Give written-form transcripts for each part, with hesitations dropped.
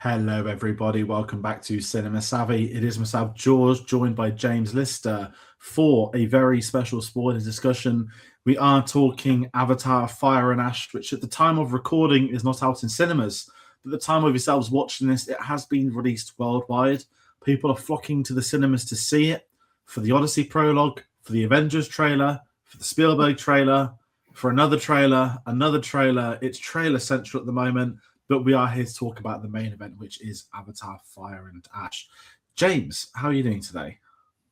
Hello, everybody. Welcome back to Cinema Savvy. It is myself, George, joined by James Lister for a very special spoiler discussion. We are talking Avatar Fire and Ash, which at the time of recording is not out in cinemas. But at the time of yourselves watching this, it has been released worldwide. People are flocking to the cinemas to see it for the Odyssey prologue, for the Avengers trailer, for the Spielberg trailer, for another trailer. It's trailer central at the moment. But we are here to talk about the main event, which is Avatar Fire and Ash. James, how are you doing today?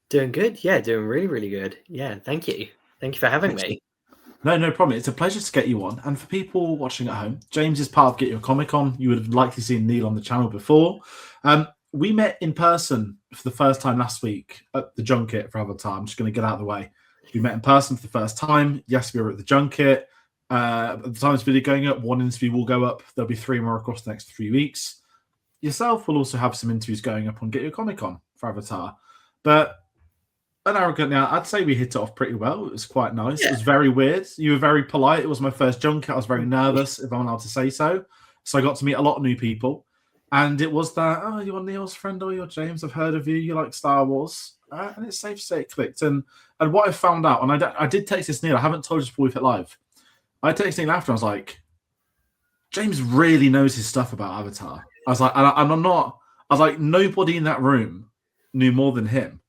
Doing good. Yeah, doing really, really good. Yeah, thank you. Thank you for having me. No problem. It's a pleasure to get you on. And for people watching at home, James is part of Get Your Comic On. You would have likely seen Neil on the channel before. We met in person for the first time last week at the junket for Avatar. I'm just going to get out of the way. We met in person for the first time. Yes, we were at the junket. At the time this video going up, one interview will go up. There'll be 3 more across the next 3 weeks. Yourself will also have some interviews going up on Get Your Comic On for Avatar. But unarrogantly, I'd say we hit it off pretty well. It was quite nice. Yeah. It was very weird. You were very polite. It was my first junket. I was very nervous, if I'm allowed to say so. So I got to meet a lot of new people. And it was that, oh, you're Neil's friend or you're James. I've heard of you. You like Star Wars. And it's safe to say it clicked. And what I found out, and I did text this Neil. I haven't told you before we hit live. I texted him after. I was like, James really knows his stuff about Avatar. I was like, and I'm not. I was like, nobody in that room knew more than him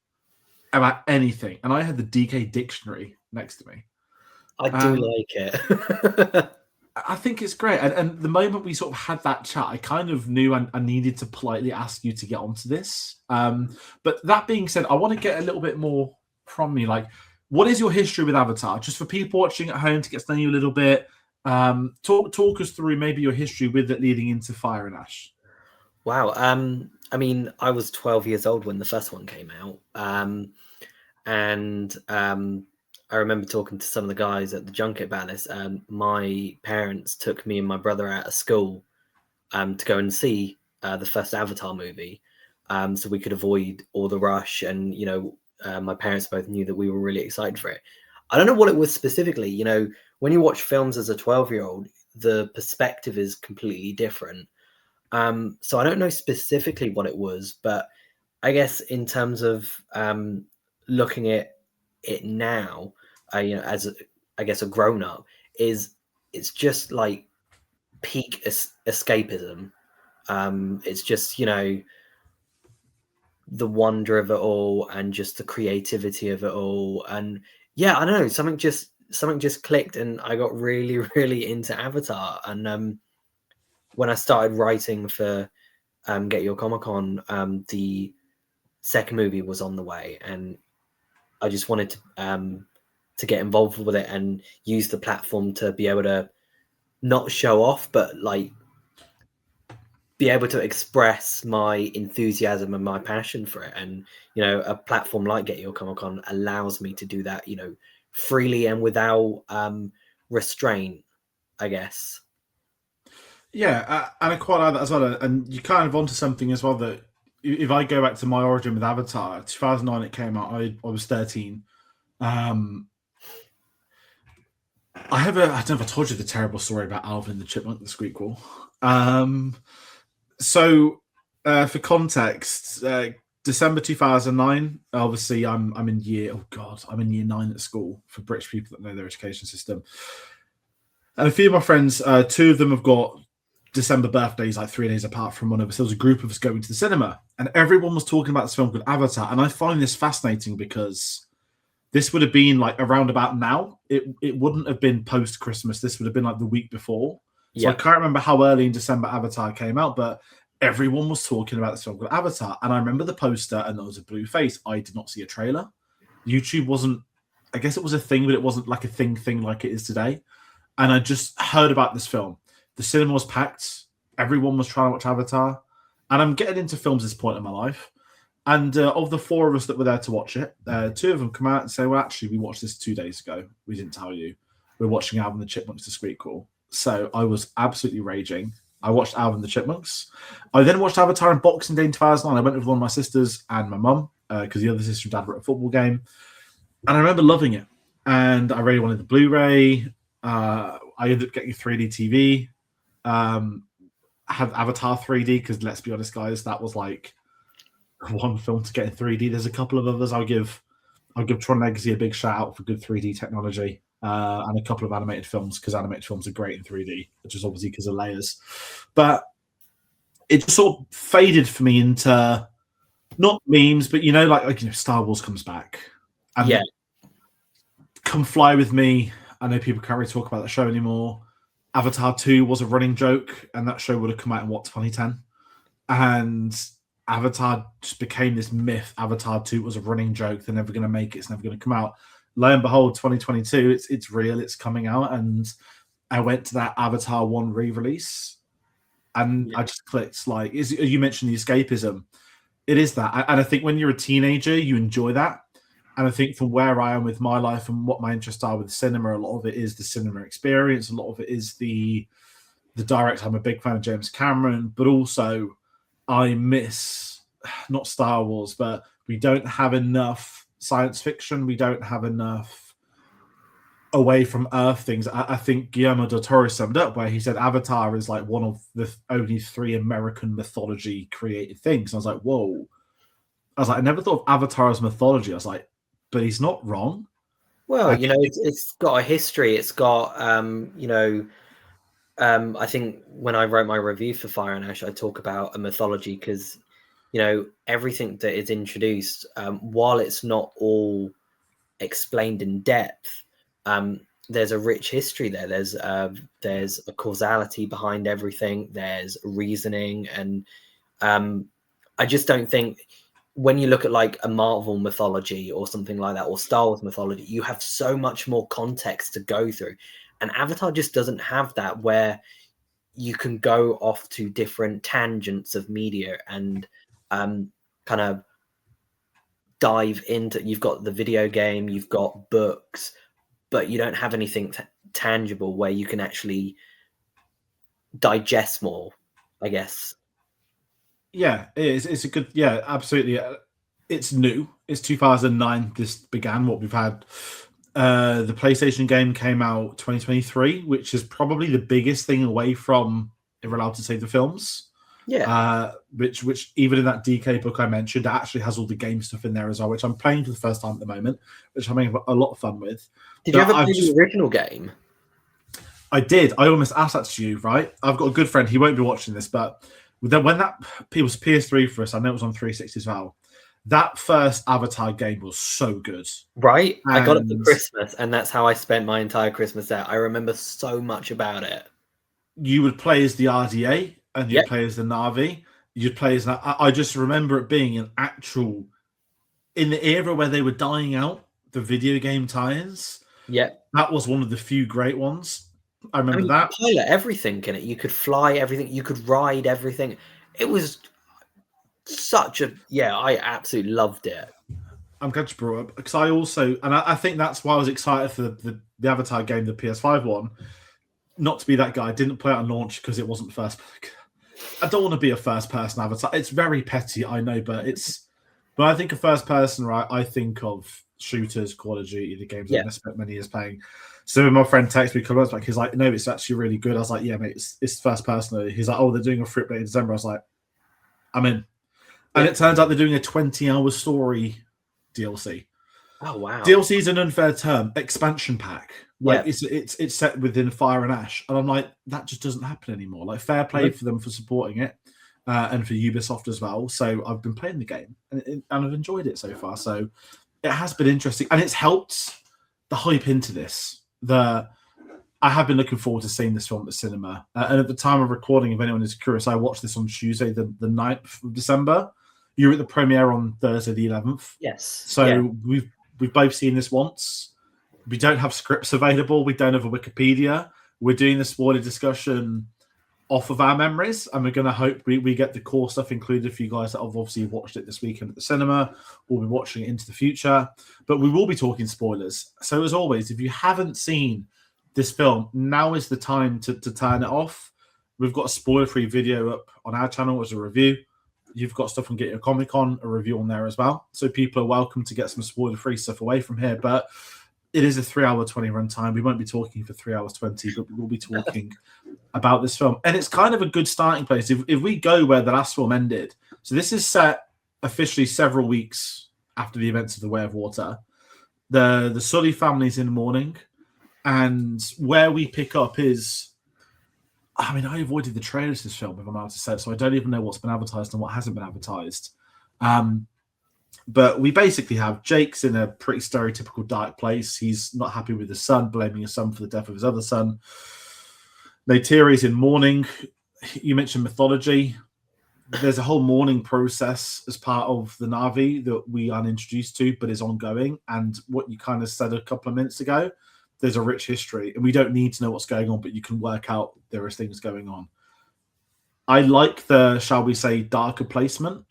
about anything. And I had the DK dictionary next to me. I do like it. I think it's great. And the moment we sort of had that chat, I kind of knew I needed to politely ask you to get onto this. But that being said, I want to get a little bit more from you. Like, what is your history with Avatar? Just for people watching at home to get to know you a little bit. Talk us through maybe your history with it leading into Fire and Ash. Wow. I mean, I was 12 years old when the first one came out. I remember talking to some of the guys at the junket about this. My parents took me and my brother out of school to go and see the first Avatar movie, so we could avoid all the rush. And, you know, my parents both knew that we were really excited for it. I don't know what it was specifically. You know, when you watch films as a 12-year-old, the perspective is completely different. So I don't know specifically what it was, but I guess in terms of looking at it now, you know, as a grown-up, it's just like peak escapism. It's just, you know, the wonder of it all and just the creativity of it all. And yeah, I don't know, something just clicked and I got really, really into Avatar. And when I started writing for Get Your Comic On, the second movie was on the way, and I just wanted to get involved with it and use the platform to be able to not show off, but like be able to express my enthusiasm and my passion for it. And, you know, a platform like Get Your Comic On allows me to do that, you know, freely and without restraint, I guess. Yeah, and I quite like that as well. And you kind of onto something as well, that if I go back to my origin with Avatar, 2009 it came out, I was 13. I don't know if I told you the terrible story about Alvin the Chipmunk, the Squeakquel. So for context, December 2009, obviously I'm in year 9 at school, for British people that know their education system. And a few of my friends, 2 of them have got December birthdays, like 3 days apart from one of us. There was a group of us going to the cinema, and everyone was talking about this film called Avatar. And I find this fascinating because this would have been like around about now. It wouldn't have been post-Christmas. This would have been like the week before. So I can't remember how early in December Avatar came out, but everyone was talking about this film called Avatar. And I remember the poster, and there was a blue face. I did not see a trailer. YouTube wasn't, I guess it was a thing, but it wasn't like a thing like it is today. And I just heard about this film. The cinema was packed. Everyone was trying to watch Avatar. And I'm getting into films at this point in my life. And of the 4 of us that were there to watch it, 2 of them come out and say, well, actually, we watched this 2 days ago. We didn't tell you. We're watching Alvin the Chipmunks, the Squeakquel. So I was absolutely raging. I watched Alvin the Chipmunks. I then watched Avatar on Boxing Day in 2009. I went with one of my sisters and my mum, because the other sister and dad were at a football game. And I remember loving it. And I really wanted the Blu-ray. I ended up getting a 3D TV. have Avatar 3D, because let's be honest, guys, that was like one film to get in 3D. There's a couple of others. I'll give Tron Legacy a big shout out for good 3D technology, and a couple of animated films, because animated films are great in 3D, which is obviously because of layers. But it just sort of faded for me into not memes, but Star Wars comes back, and Come Fly With Me. I know people can't really talk about that show anymore. Avatar 2 was a running joke, and that show would have come out in 2010, and Avatar just became this myth. Avatar 2 was a running joke. They're never going to make it. It's never going to come out. Lo and behold, 2022, it's real. It's coming out. And I went to that Avatar 1 re-release, and I just clicked. Like, you mentioned the escapism. It is that. And I think when you're a teenager, you enjoy that. And I think from where I am with my life and what my interests are with cinema, a lot of it is the cinema experience. A lot of it is the director. I'm a big fan of James Cameron, but also I miss, not Star Wars, but we don't have enough science fiction. We don't have enough away from Earth things. I think Guillermo del Toro summed up where he said Avatar is like one of the only 3 American mythology created things. And I was like, whoa. I was like, I never thought of Avatar as mythology. I was like, but he's not wrong. Well, it's got a history. It's got, I think when I wrote my review for Fire and Ash, I talk about a mythology because, everything that is introduced, while it's not all explained in depth, there's a rich history there. There's a causality behind everything. There's reasoning, and I just don't think when you look at like a Marvel mythology or something like that, or Star Wars mythology, you have so much more context to go through. And Avatar just doesn't have that, where you can go off to different tangents of media and kind of dive into. You've got the video game, you've got books, but you don't have anything tangible where you can actually digest more, I guess. Yeah, it is. It's a good, absolutely. It's new. It's 2009. This began what we've had. The PlayStation game came out 2023, which is probably the biggest thing away from, if we're allowed to say, the films. Yeah. Which even in that DK book I mentioned, it actually has all the game stuff in there as well, which I'm playing for the first time at the moment, which I'm having a lot of fun with. Did you ever play the original game? I did. I almost asked that to you, right? I've got a good friend. He won't be watching this, but when that it was PS3 for us, I know it was on 360 as well. That first Avatar game was so good. Right? I got it for Christmas, and that's how I spent my entire Christmas there. I remember so much about it. You would play as the RDA, and you'd play as the Na'vi. You'd play as... I just remember it being an actual... In the era where they were dying out, the video game tie-ins, that was one of the few great ones. I remember that. You could pilot everything in it. You could fly everything. You could ride everything. It was such a... Yeah, I absolutely loved it. I'm glad you brought up, because I also... And I think that's why I was excited for the Avatar game, the PS5 one. Not to be that guy. I didn't play it on launch because it wasn't first... I don't want to be a first-person Avatar. It's very petty, I know, but it's... When I think of first-person, right, I think of shooters, Call of Duty, the games I've spent many years playing. So when my friend texted me a couple months back, he's like, no, it's actually really good. I was like, yeah, mate, it's first person. He's like, oh, they're doing a free update in December. I was like, I'm in. And it turns out they're doing a 20-hour story DLC. Oh, wow. DLC is an unfair term. Expansion pack. Like it's set within Fire and Ash. And I'm like, that just doesn't happen anymore. Like, fair play for them for supporting it. And for Ubisoft as well. So I've been playing the game and I've enjoyed it so far. So it has been interesting. And it's helped the hype into this. I have been looking forward to seeing this film at the cinema. And at the time of recording, if anyone is curious, I watched this on Tuesday, the 9th of December. You were at the premiere on Thursday, the 11th. Yes. So we've both seen this once. We don't have scripts available. We don't have a Wikipedia. We're doing the spoiler discussion off of our memories, and we're going to hope we get the core stuff included for you guys that have obviously watched it this weekend at the cinema. We'll be watching it into the future, but we will be talking spoilers. So as always, if you haven't seen this film, now is the time to turn it off. We've got a spoiler-free video up on our channel as a review. You've got stuff on Get Your Comic Con, a review on there as well. So people are welcome to get some spoiler-free stuff away from here. But it is a 3-hour 20 run time. We won't be talking for 3 hours 20, but we'll be talking about this film. And it's kind of a good starting place. If we go where the last film ended, so this is set officially several weeks after the events of The Way of Water. The Sully family's in mourning, and where we pick up is, I mean, I avoided the trailers of this film, if I'm allowed to say it, so I don't even know what's been advertised and what hasn't been advertised. But we basically have Jake's in a pretty stereotypical dark place. He's not happy with his son, blaming his son for the death of his other son. Neytiri's in mourning. You mentioned mythology. There's a whole mourning process as part of the Na'vi that we aren't introduced to, but is ongoing. And what you kind of said a couple of minutes ago, there's a rich history, and we don't need to know what's going on, but you can work out there are things going on. I like the, shall we say, darker placement,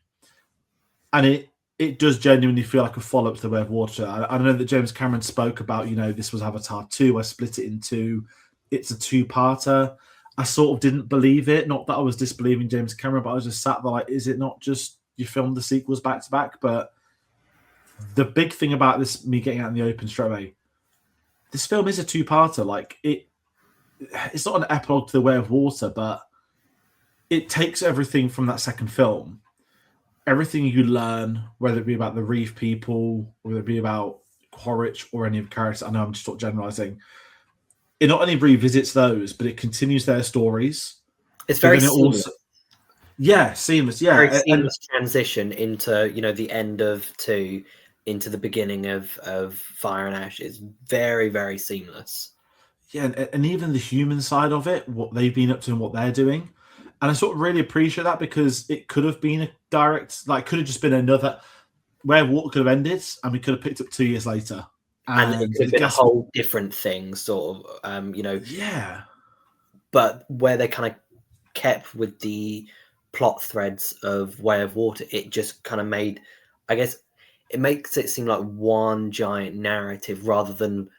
and it does genuinely feel like a follow-up to The Way of Water. I know that James Cameron spoke about, this was Avatar 2. I split it in two. It's a two-parter. I sort of didn't believe it. Not that I was disbelieving James Cameron, but I was just sat there like, is it not just you filmed the sequels back-to-back? But the big thing about this, me getting out in the open straight away, this film is a two-parter. Like, it's not an epilogue to The Way of Water, but it takes everything from that second film. Everything you learn, whether it be about the Reef people, whether it be about Quaritch or any of the characters, I know I'm just sort of generalizing. It not only revisits those, but it continues their stories. It's very seamless. Seamless. Yeah, very seamless transition into the end of 2 into the beginning of Fire and Ash. Is very, very seamless. Yeah, and even the human side of it, what they've been up to and what they're doing. And I sort of really appreciate that, because it could have been a direct, could have just been another Where Water could have ended, and we could have picked up 2 years later. And it could have been a whole different thing, sort of, Yeah. But where they kind of kept with the plot threads of Way of Water, it just kind of made, I guess, it makes it seem like one giant narrative rather than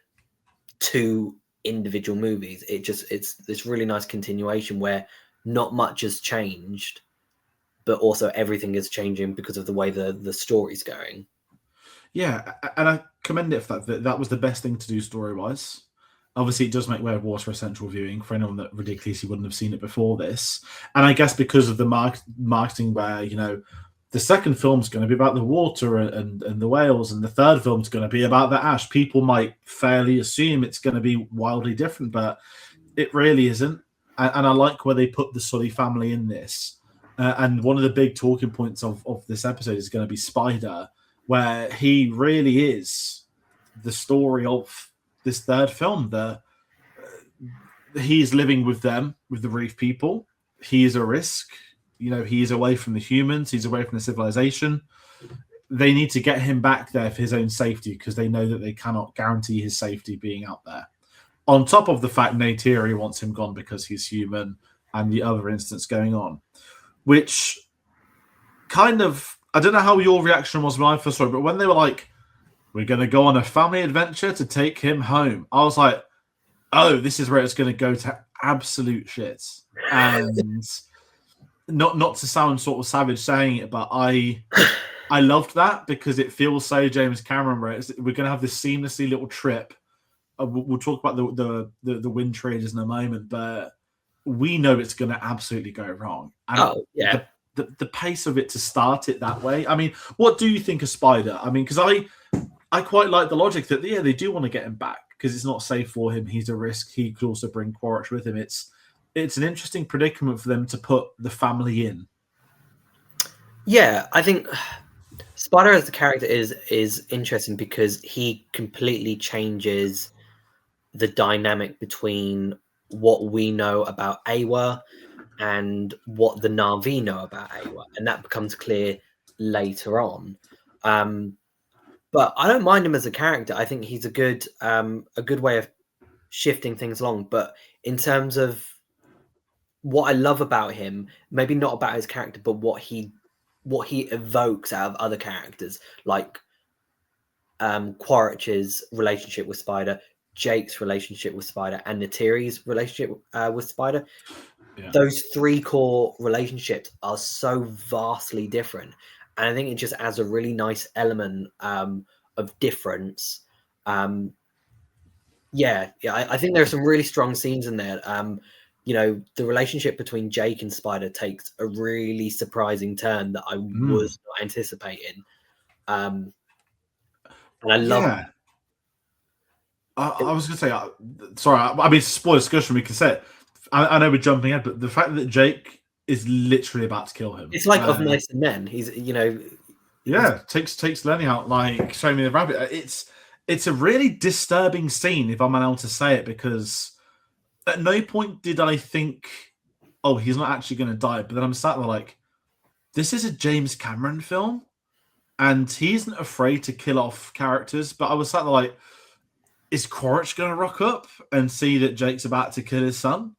2 individual movies. It's this really nice continuation where not much has changed, but also everything is changing because of the way the story's going. Yeah, and I commend it for that was the best thing to do story-wise. Obviously, it does make Way of Water a central viewing for anyone that ridiculously wouldn't have seen it before this. And I guess because of the marketing where, the second film's going to be about the water and the whales, and the third film's going to be about the ash, people might fairly assume it's going to be wildly different, but it really isn't. And I like where they put the Sully family in this. And one of the big talking points of this episode is going to be Spider, where he really is the story of this third film. He's living with them, with the Reef people. He is a risk. He's away from the humans. He's away from the civilization. They need to get him back there for his own safety, because they know that they cannot guarantee his safety being out there. On top of the fact Neytiri wants him gone because he's human, and the other instance going on, which kind of, I don't know how your reaction was when I first saw it, but when they were like, we're going to go on a family adventure to take him home, I was like, oh, this is where it's going to go to absolute shit. And not to sound sort of savage saying it, but I loved that, because it feels so James Cameron, where we're going to have this seamlessly little trip. We'll talk about the wind traders in a moment, but we know it's going to absolutely go wrong. And the pace of it to start it that way. I mean, what do you think of Spider? I mean, because I quite like the logic that, they do want to get him back, because it's not safe for him. He's a risk. He could also bring Quaritch with him. It's an interesting predicament for them to put the family in. Yeah, I think Spider as the character is interesting, because he completely changes the dynamic between what we know about Awa and what the Na'vi know about Awa, and that becomes clear later on. But I don't mind him as a character. I think he's a good way of shifting things along. But in terms of what I love about him, maybe not about his character, but what he evokes out of other characters, like Quaritch's relationship with Spider, Jake's relationship with Spider, and Neytiri's relationship with Spider. Yeah. Those 3 core relationships are so vastly different, and I think it just adds a really nice element of difference Yeah, I think there are some really strong scenes in there. The relationship between Jake and Spider takes a really surprising turn that I was not anticipating. And I love. Yeah. I was going to say, sorry, I mean, spoiler discussion, we can say it. I know we're jumping ahead, but the fact that Jake is literally about to kill him. It's like Of Mice and Men. He's. Yeah, takes Lenny out like Show Me the Rabbit. It's a really disturbing scene, if I'm allowed to say it, because at no point did I think, oh, he's not actually going to die. But then I'm sat there like, this is a James Cameron film, and he isn't afraid to kill off characters. But I was sat there like, is Quaritch going to rock up and see that Jake's about to kill his son?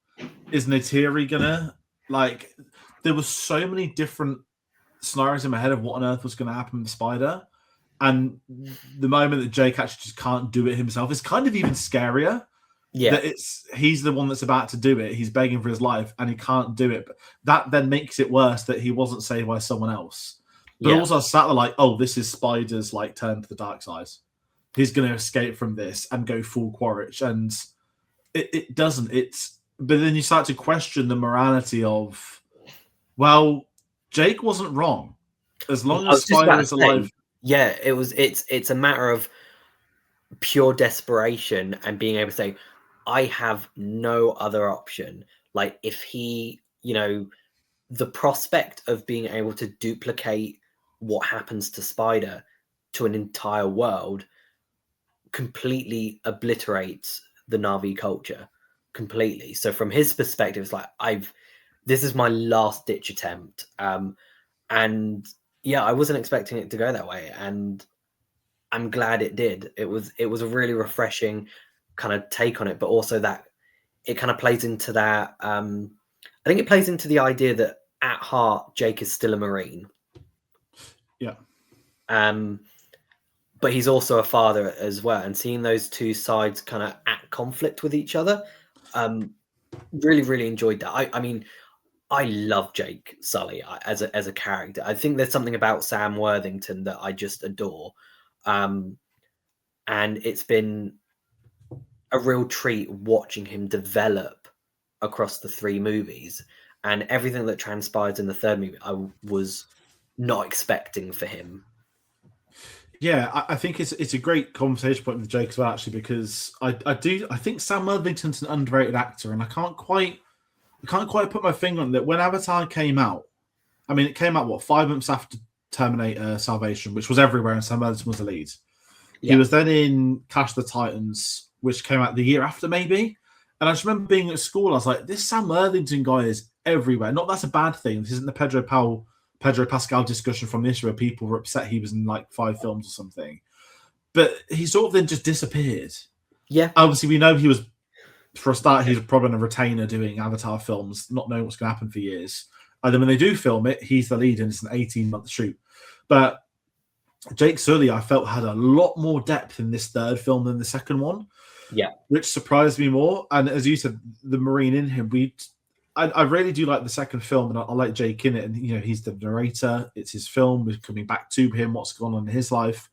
Is Neytiri going to, like, there were so many different scenarios in my head of what on earth was going to happen with Spider. And the moment that Jake actually just can't do it himself is kind of even scarier. Yeah. That he's the one that's about to do it. He's begging for his life and he can't do it. But that then makes it worse that he wasn't saved by someone else. But also I sat there like, oh, this is Spider's like turn to the dark side. He's going to escape from this and go full Quaritch. And it doesn't. But then you start to question the morality of, well, Jake wasn't wrong. As long as Spider is alive. Yeah, it's a matter of pure desperation and being able to say, I have no other option. Like, if he, the prospect of being able to duplicate what happens to Spider to an entire world completely obliterates the Na'vi culture completely. So from his perspective, it's like, this is my last ditch attempt. And yeah, I wasn't expecting it to go that way, and I'm glad it did. It was a really refreshing kind of take on it, but also that it kind of plays into that. I think it plays into the idea that at heart, Jake is still a Marine. Yeah. But he's also a father as well, and seeing those two sides kind of at conflict with each other, really, really enjoyed that. I mean, I love Jake Sully as a character. I think there's something about Sam Worthington that I just adore. And it's been a real treat watching him develop across the three movies, and everything that transpires in the third movie, I was not expecting for him. Yeah, I think it's a great conversation point with Jake as well, actually, because I think Sam Worthington's an underrated actor, and I can't quite put my finger on that. When Avatar came out, I mean, it came out 5 months after Terminator Salvation, which was everywhere, and Sam Worthington was the lead. Yeah. He was then in Clash of the Titans, which came out the year after, maybe. And I just remember being at school, I was like, this Sam Worthington guy is everywhere. Not that's a bad thing. This isn't the Pedro Pascal discussion from this year where people were upset he was in like 5 films or something. But he sort of then just disappeared. Yeah. Obviously, we know he was, for a start, he's probably a retainer doing Avatar films, not knowing what's going to happen for years. And then when they do film it, he's the lead and it's an 18-month shoot. But Jake Sully, I felt, had a lot more depth in this third film than the second one. Yeah. Which surprised me more. And as you said, the Marine in him, I really do like the second film, and I like Jake in it. And, he's the narrator. It's his film. We're coming back to him, what's going on in his life.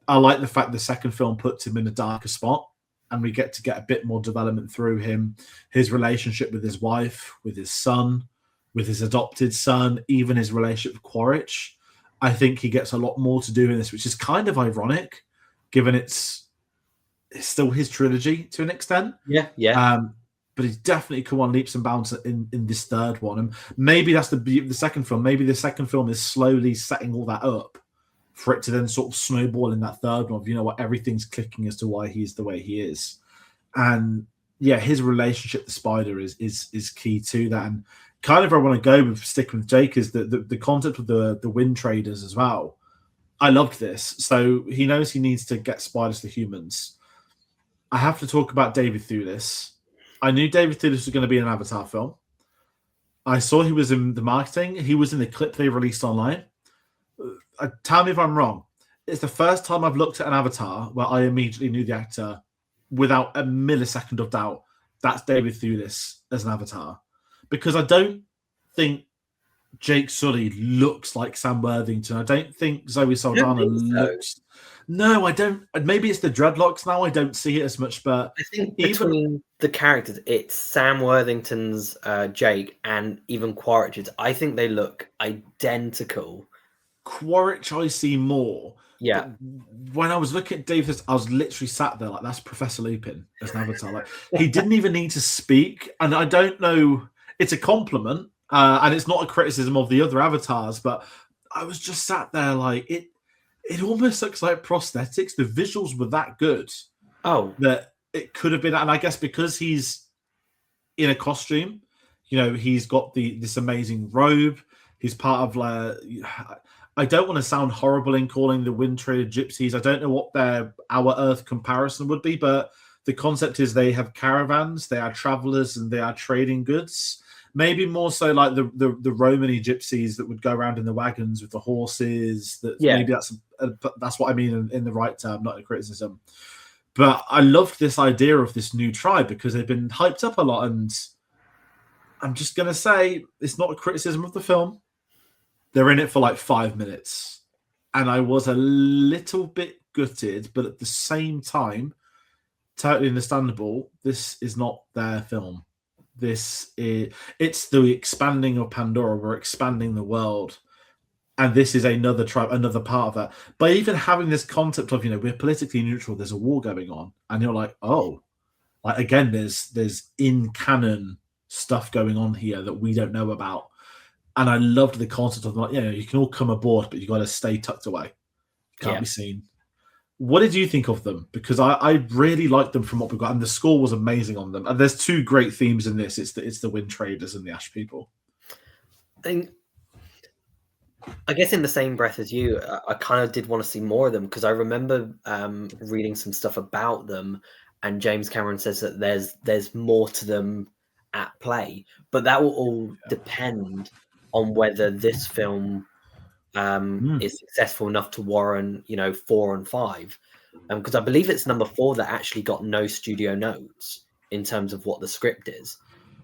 I like the fact the second film puts him in a darker spot, and we get a bit more development through him, his relationship with his wife, with his son, with his adopted son, even his relationship with Quaritch. I think he gets a lot more to do in this, which is kind of ironic, given it's still his trilogy to an extent. Yeah. But he's definitely come on leaps and bounds in this third one. And maybe that's the second film. Maybe the second film is slowly setting all that up for it to then sort of snowball in that third one. Everything's clicking as to why he's the way he is. And yeah, his relationship to Spider is key to that. And kind of where I want to go with sticking with Jake is the concept of the wind traders as well. I loved this. So he knows he needs to get spiders to humans. I have to talk about David Thewlis. I knew David Thewlis was going to be in an Avatar film. I saw he was in the marketing. He was in the clip they released online. Tell me if I'm wrong. It's the first time I've looked at an Avatar where I immediately knew the actor without a millisecond of doubt. That's David Thewlis as an Avatar. Because I don't think Jake Sully looks like Sam Worthington. I don't think Zoe Saldana looks... No, I don't. Maybe it's the dreadlocks now. I don't see it as much, but I think even between the characters, it's Sam Worthington's Jake and even Quaritch's. I think they look identical. Quaritch I see more. Yeah. But when I was looking at Davis, I was literally sat there like, that's Professor Lupin as an avatar. Like, he didn't even need to speak, and I don't know. It's a compliment, and it's not a criticism of the other avatars, but I was just sat there like it. It almost looks like prosthetics. The visuals were that good Oh, that it could have been, and I guess because he's in a costume, he's got this amazing robe. He's part of I don't want to sound horrible in calling the Wind Trader gypsies. I don't know what our Earth comparison would be, but the concept is they have caravans, they are travelers, and they are trading goods. Maybe more so like the Romany gypsies that would go around in the wagons with the horses. Yeah. Maybe that's what I mean in the right term, not a criticism. But I loved this idea of this new tribe because they've been hyped up a lot, and I'm just gonna say it's not a criticism of the film. They're in it for like 5 minutes, and I was a little bit gutted, but at the same time, totally understandable. This is not their film. It's the expanding of Pandora. We're expanding the world, and this is another tribe, another part of that. By even having this concept of we're politically neutral, there's a war going on, and you're like, oh, like again, there's in canon stuff going on here that we don't know about, and I loved the concept of like, you can all come aboard, but you got to stay tucked away, can't be seen. What did you think of them? Because I really liked them from what we got, and the score was amazing on them. And there's two great themes in this. It's the Wind Traders and the Ash People. I guess in the same breath as you, I kind of did want to see more of them because I remember reading some stuff about them, and James Cameron says that there's more to them at play, but that will all depend on whether this film is successful enough to warrant 4 and 5, because I believe it's number 4 that actually got no studio notes in terms of what the script is.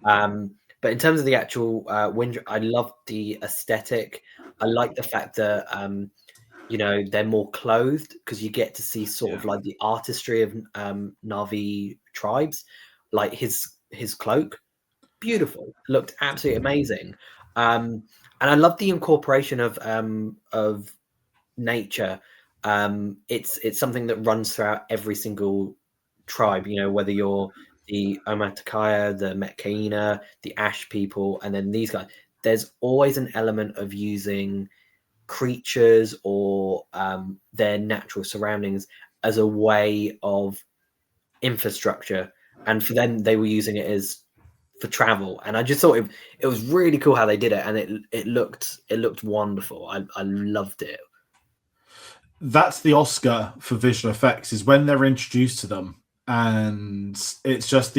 But in terms of the actual Wind, I love the aesthetic. I like the fact that they're more clothed because you get to see sort of like the artistry of Na'vi tribes, like his cloak, beautiful, looked absolutely amazing. And I love the incorporation of nature. It's something that runs throughout every single tribe.Hether you're the Omaticaya, the Metcaina, the Ash people, and then these guys. There's always an element of using creatures or their natural surroundings as a way of infrastructure, and for them, they were using it as for travel, and I just thought it was really cool how they did it, and it looked wonderful. I loved it. That's the Oscar for visual effects, is when they're introduced to them, and it's just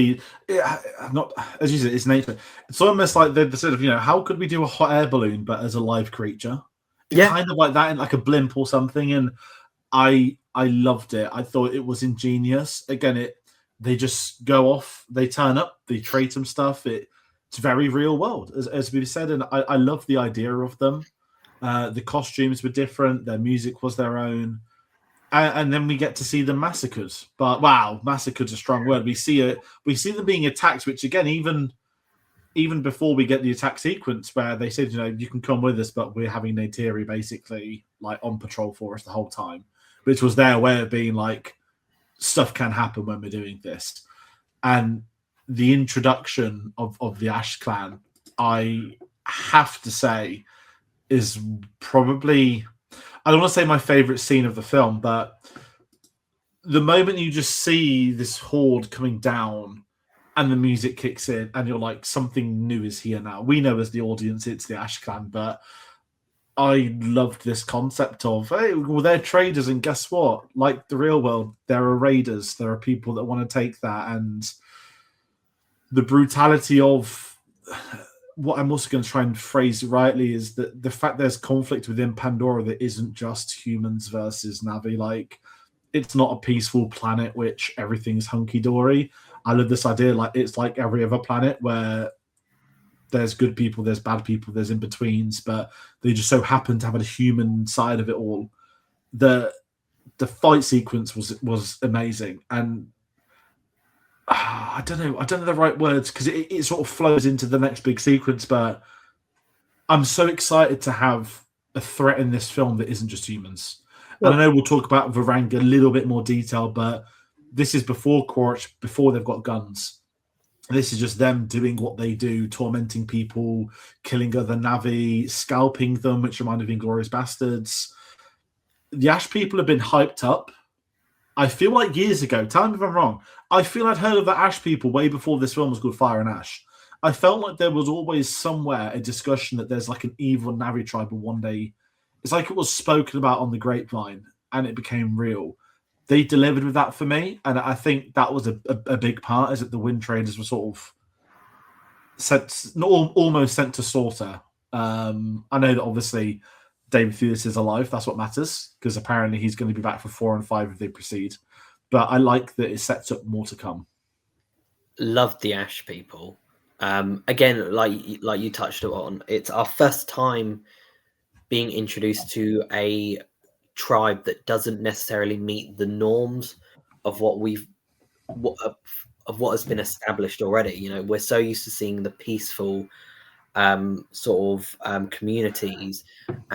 not, as you said, it's nature. It's almost like the sort of how could we do a hot air balloon but as a live creature? Kind of like that, in like a blimp or something. And I loved it. I thought it was ingenious. Again, they just go off, they turn up, they trade some stuff. It's very real world, as we've said, and I love the idea of them. The costumes were different, their music was their own, and then we get to see them massacred. But wow, massacred's a strong word. We see them being attacked, which again, even before we get the attack sequence where they said, you can come with us, but we're having Neytiri basically like on patrol for us the whole time, which was their way of being like, stuff can happen when we're doing this. And the introduction of the Ash clan, I have to say, is probably, I don't want to say my favorite scene of the film, but the moment you just see this horde coming down and the music kicks in and you're like, something new is here now. We know as the audience it's the Ash clan, but I loved this concept of, hey, well, they're traders, and guess what? Like the real world, there are raiders. There are people that want to take that, and the brutality of what I'm also going to try and phrase rightly is that the fact there's conflict within Pandora that isn't just humans versus Na'vi. Like, it's not a peaceful planet which everything's hunky-dory. I love this idea, like it's like every other planet where there's good people, there's bad people, there's in-betweens, but they just so happen to have a human side of it all. the fight sequence was amazing, and I don't know the right words because it sort of flows into the next big sequence. But I'm so excited to have a threat in this film that isn't just humans. And I know we'll talk about Varanga a little bit more detail, but this is before Quaritch, before they've got guns. This is just them doing what they do, tormenting people, killing other Na'vi, scalping them, which reminded me of Inglourious Bastards. The Ash people have been hyped up. I feel like years ago, tell me if I'm wrong, I feel I'd heard of the Ash people way before this film was called Fire and Ash. I felt like there was always somewhere a discussion that there's like an evil Na'vi tribe, but one day it's like it was spoken about on the grapevine and it became real. They delivered with that for me, and I think that was a big part, is that the Wind Traders were sort of almost sent to slaughter. I know that obviously David Thewlis is alive. That's what matters, because apparently he's going to be back for 4 and 5 if they proceed. But I like that it sets up more to come. Loved the Ash people. Again, like you touched on, it's our first time being introduced to a tribe that doesn't necessarily meet the norms of what has been established already. You know, we're so used to seeing the peaceful communities,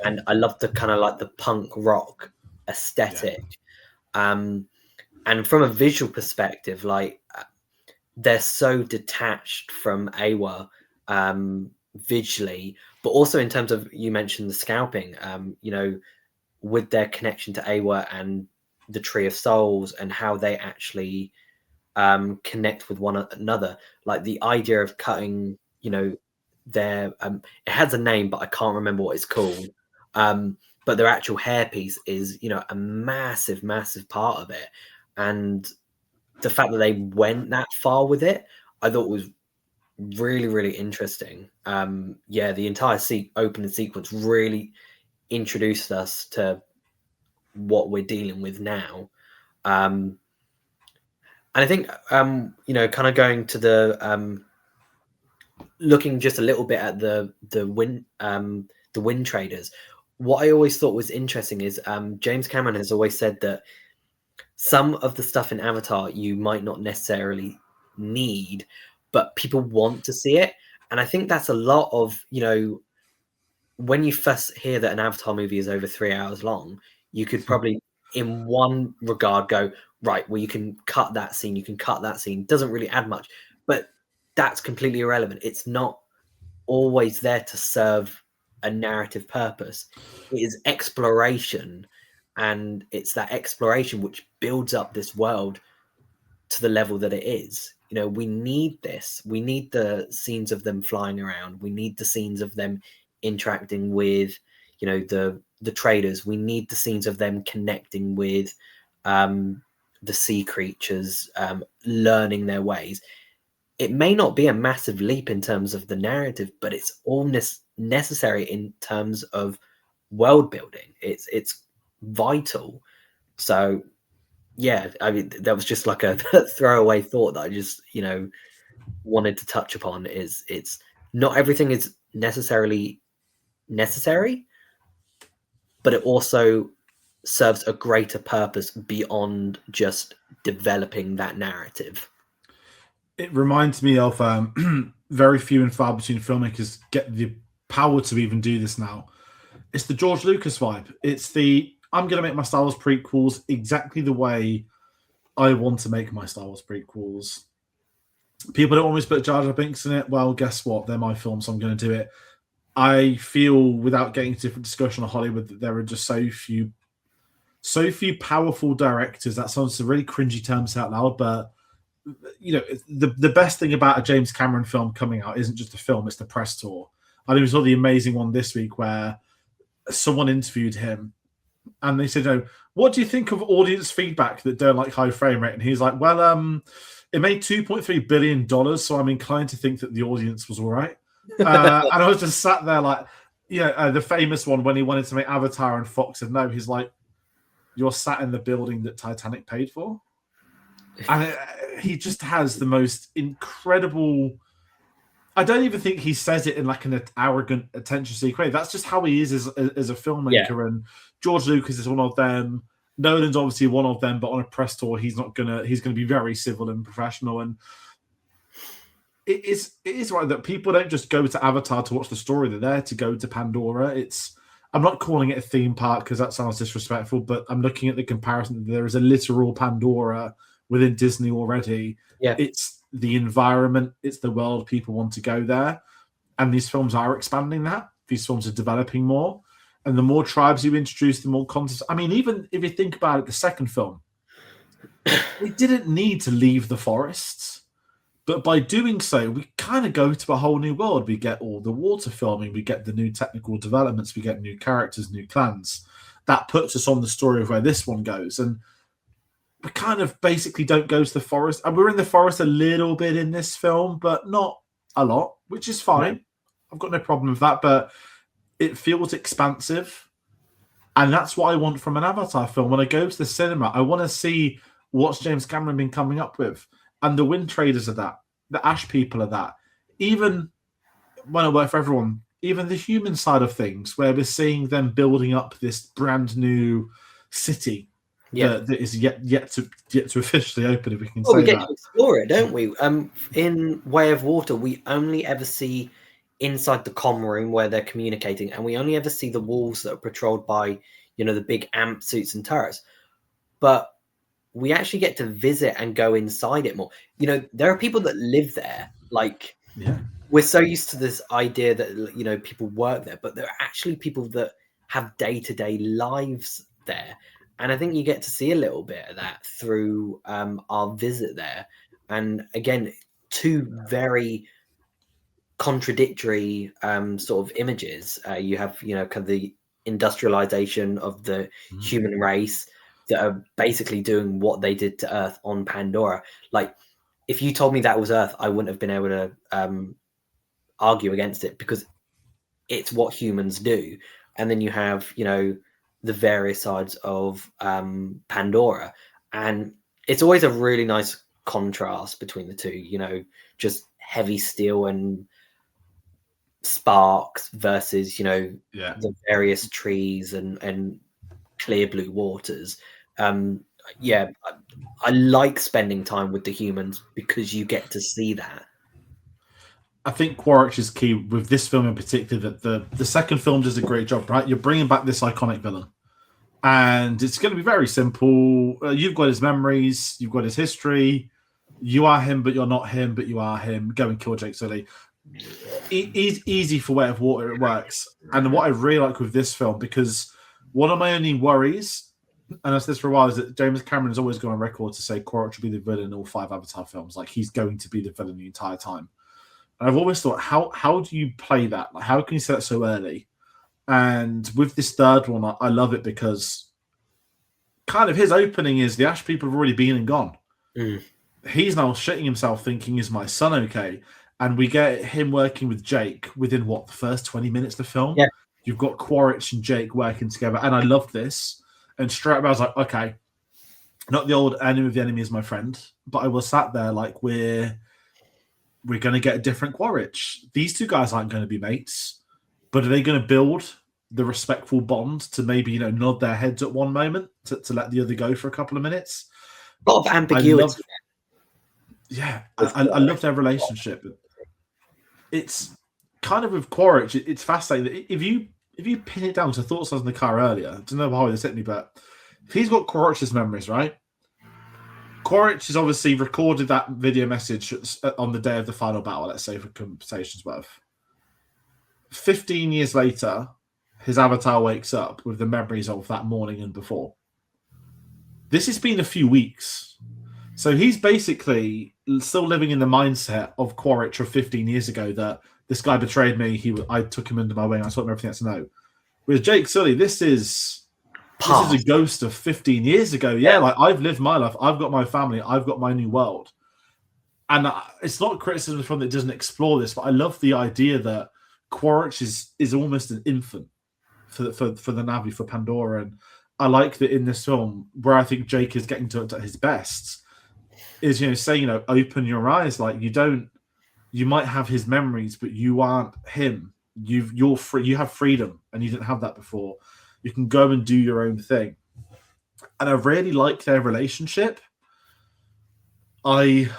and I love the kind of like the punk rock aesthetic. And from a visual perspective, like they're so detached from Awa visually, but also in terms of, you mentioned the scalping, you know, with their connection to Awa and the Tree of Souls and how they actually connect with one another. Like the idea of cutting, you know, their it has a name, but I can't remember what it's called. But their actual hairpiece is, you know, a massive, massive part of it. And the fact that they went that far with it, I thought was really, really interesting. The entire opening sequence really introduced us to what we're dealing with now. And I think, you know, kind of going to the looking just a little bit at the Wind Traders. What I always thought was interesting is James Cameron has always said that some of the stuff in Avatar you might not necessarily need, but people want to see it. And I think that's a lot of, you know, when you first hear that an Avatar movie is over 3 hours long, you could probably, in one regard, go, right, well, you can cut that scene, doesn't really add much. But that's completely irrelevant. It's not always there to serve a narrative purpose. It is exploration, and it's that exploration which builds up this world to the level that it is. You know, we need this. We need the scenes of them flying around. We need the scenes of them interacting with, you know, the traders. We need the scenes of them connecting with the sea creatures, learning their ways. It may not be a massive leap in terms of the narrative, but it's all necessary in terms of world building. It's vital. So yeah, I mean, that was just like a throwaway thought that I just, you know, wanted to touch upon. Is it's not everything is necessarily necessary, but it also serves a greater purpose beyond just developing that narrative. It reminds me of very few and far between filmmakers get the power to even do this now. It's the George Lucas vibe. It's the, I'm going to make my Star Wars prequels exactly the way I want to make my Star Wars prequels. People don't always put Jar Jar Binks in it. Well, guess what? They're my film, so I'm going to do it. I feel, without getting into different discussion on Hollywood, that there are just so few powerful directors. That sounds a really cringy term out loud, but you know, the best thing about a James Cameron film coming out isn't just the film; it's the press tour. I think we saw the amazing one this week where someone interviewed him, and they said, "Oh, what do you think of audience feedback that don't like high frame rate?" And he's like, "Well, it made $2.3 billion, so I'm inclined to think that the audience was all right." And I was just sat there like, the famous one when he wanted to make Avatar and Fox said no. He's like, "You're sat in the building that Titanic paid for." And he just has the most incredible. I don't even think he says it in like an arrogant, attention-seeking way. That's just how he is as a filmmaker. Yeah. And George Lucas is one of them. Nolan's obviously one of them, but on a press tour, he's gonna be very civil and professional. And it is right that people don't just go to Avatar to watch the story; they're there to go to Pandora. I'm not calling it a theme park because that sounds disrespectful, but I'm looking at the comparison. There is a literal Pandora within Disney already. Yeah. It's the environment, it's the world. People want to go there, and these films are expanding that. These films are developing more. And the more tribes you introduce, the more content. I mean, even if you think about it, the second film, it didn't need to leave the forests. But by doing so, we kind of go to a whole new world. We get all the water filming, we get the new technical developments, we get new characters, new clans. That puts us on the story of where this one goes. And we kind of basically don't go to the forest. And we're in the forest a little bit in this film, but not a lot, which is fine. No. I've got no problem with that. But it feels expansive, and that's what I want from an Avatar film. When I go to the cinema, I want to see what's James Cameron been coming up with, and the Wind Traders are that, the Ash people are that. Even when I work for everyone, even the human side of things, where we're seeing them building up this brand new city that is yet to officially open, if we can say that. We get to explore it, don't we? In Way of Water, we only ever see inside the comm room where they're communicating, and we only ever see the walls that are patrolled by, the big amp suits and turrets. But we actually get to visit and go inside it more. There are people that live there. We're so used to this idea that people work there, but there are actually people that have day-to-day lives there. And I think you get to see a little bit of that through our visit there. And again, two very contradictory sort of images. You have kind of the industrialization of the human race that are basically doing what they did to Earth on Pandora. If you told me that was Earth, I wouldn't have been able to argue against it, because it's what humans do. And then you have the various sides of Pandora, and it's always a really nice contrast between the two. Just heavy steel and sparks versus the various trees and clear blue waters. I like spending time with the humans because you get to see that. I think Quaritch is key with this film in particular. That the second film does a great job, right? You're bringing back this iconic villain, and it's going to be very simple. You've got his memories, you've got his history. You are him, but you're not him, but you are him. Go and kill Jake Sully. Easy for Way of Water, it works. And what I really like with this film, because one of my only worries, and as this for a while, is that James Cameron has always gone on record to say Quaritch will be the villain in all 5 Avatar films. He's going to be the villain the entire time. And I've always thought, how do you play that? How can you say that so early? And with this third one, I love it because kind of his opening is the Ash people have already been and gone. He's now shitting himself thinking, is my son okay? And we get him working with Jake within, the first 20 minutes of the film? Yeah. You've got Quaritch and Jake working together, and I love this. And straight away I was like, okay, not the old enemy of the enemy is my friend, but I was sat there we're going to get a different Quaritch. These two guys aren't going to be mates, but are they going to build the respectful bond to maybe, nod their heads at one moment to let the other go for a couple of minutes? A lot of ambiguity. I love their relationship. It's kind of with Quaritch, it's fascinating. If you pin it down to thoughts I was in the car earlier, I don't know how this hit me, but if he's got Quaritch's memories, right? Quaritch has obviously recorded that video message on the day of the final battle, let's say, for compensation's worth. 15 years later, his avatar wakes up with the memories of that morning and before. This has been a few weeks. So he's basically still living in the mindset of Quaritch of 15 years ago, that this guy betrayed me, I took him under my wing, I taught him everything that's to know. With Jake Sully, this is a ghost of 15 years ago. Yeah, I've lived my life, I've got my family, I've got my new world. And it's not criticism from that doesn't explore this, but I love the idea that Quaritch is almost an infant for the Na'vi, for Pandora. And I like that in this film, where I think Jake is getting to his best, is saying, open your eyes. You might have his memories, but you aren't him. You're free. You have freedom, and you didn't have that before. You can go and do your own thing. and I really like their relationship. I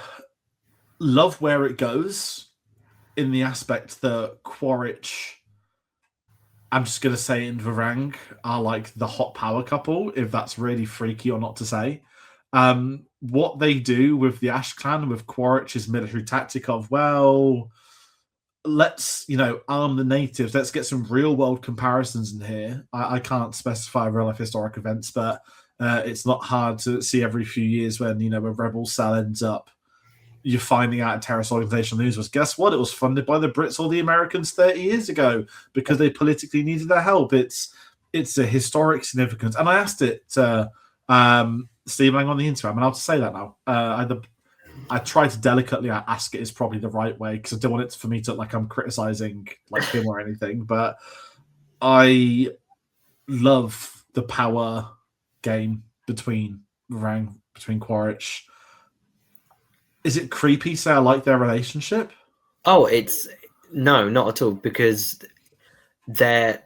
love where it goes in the aspect that Quaritch, I'm just going to say, and Varang are like the hot power couple, if that's really freaky or not to say. What they do with the Ash Clan, with Quaritch's military tactic of, well, let's, arm the natives. Let's get some real world comparisons in here. I can't specify real life historic events, but it's not hard to see every few years when, a rebel cell ends up, you're finding out in terrorist organization news was, guess what? It was funded by the Brits or the Americans 30 years ago because they politically needed their help. It's a historic significance. And I asked it to Steve Lang on the Instagram, and I'll say that now. I try to delicately ask it is probably the right way because I don't want it for me to look like I'm criticizing like him or anything. But I love the power game between Quaritch. Is it creepy? Say I like their relationship. Oh, it's no, not at all, because they're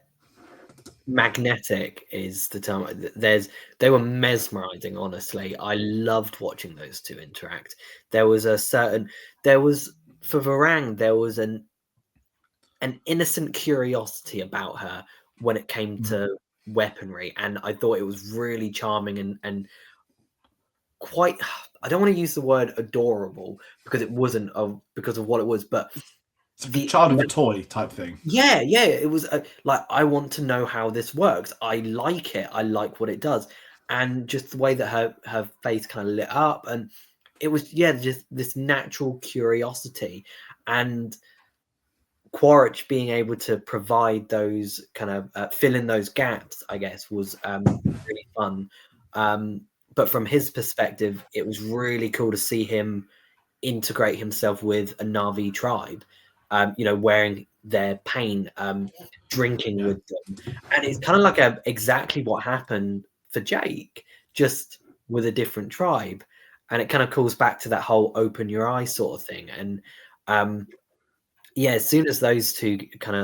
magnetic is the term. They were mesmerizing. Honestly, I loved watching those two interact. For Varang, there was an innocent curiosity about her when it came to weaponry, and I thought it was really charming and quite, I don't want to use the word adorable because it wasn't because of what it was, but it's the child of a toy type thing. Yeah, it was like, I want to know how this works. I like it. I like what it does, and just the way that her face kind of lit up, and it was just this natural curiosity, and Quaritch being able to provide those kind of fill in those gaps, I guess, was really fun. But from his perspective, it was really cool to see him integrate himself with a Na'vi tribe, wearing their paint, drinking with them. And it's kind of like exactly what happened for Jake, just with a different tribe. And it kind of calls back to that whole open your eyes sort of thing. And as soon as those two kind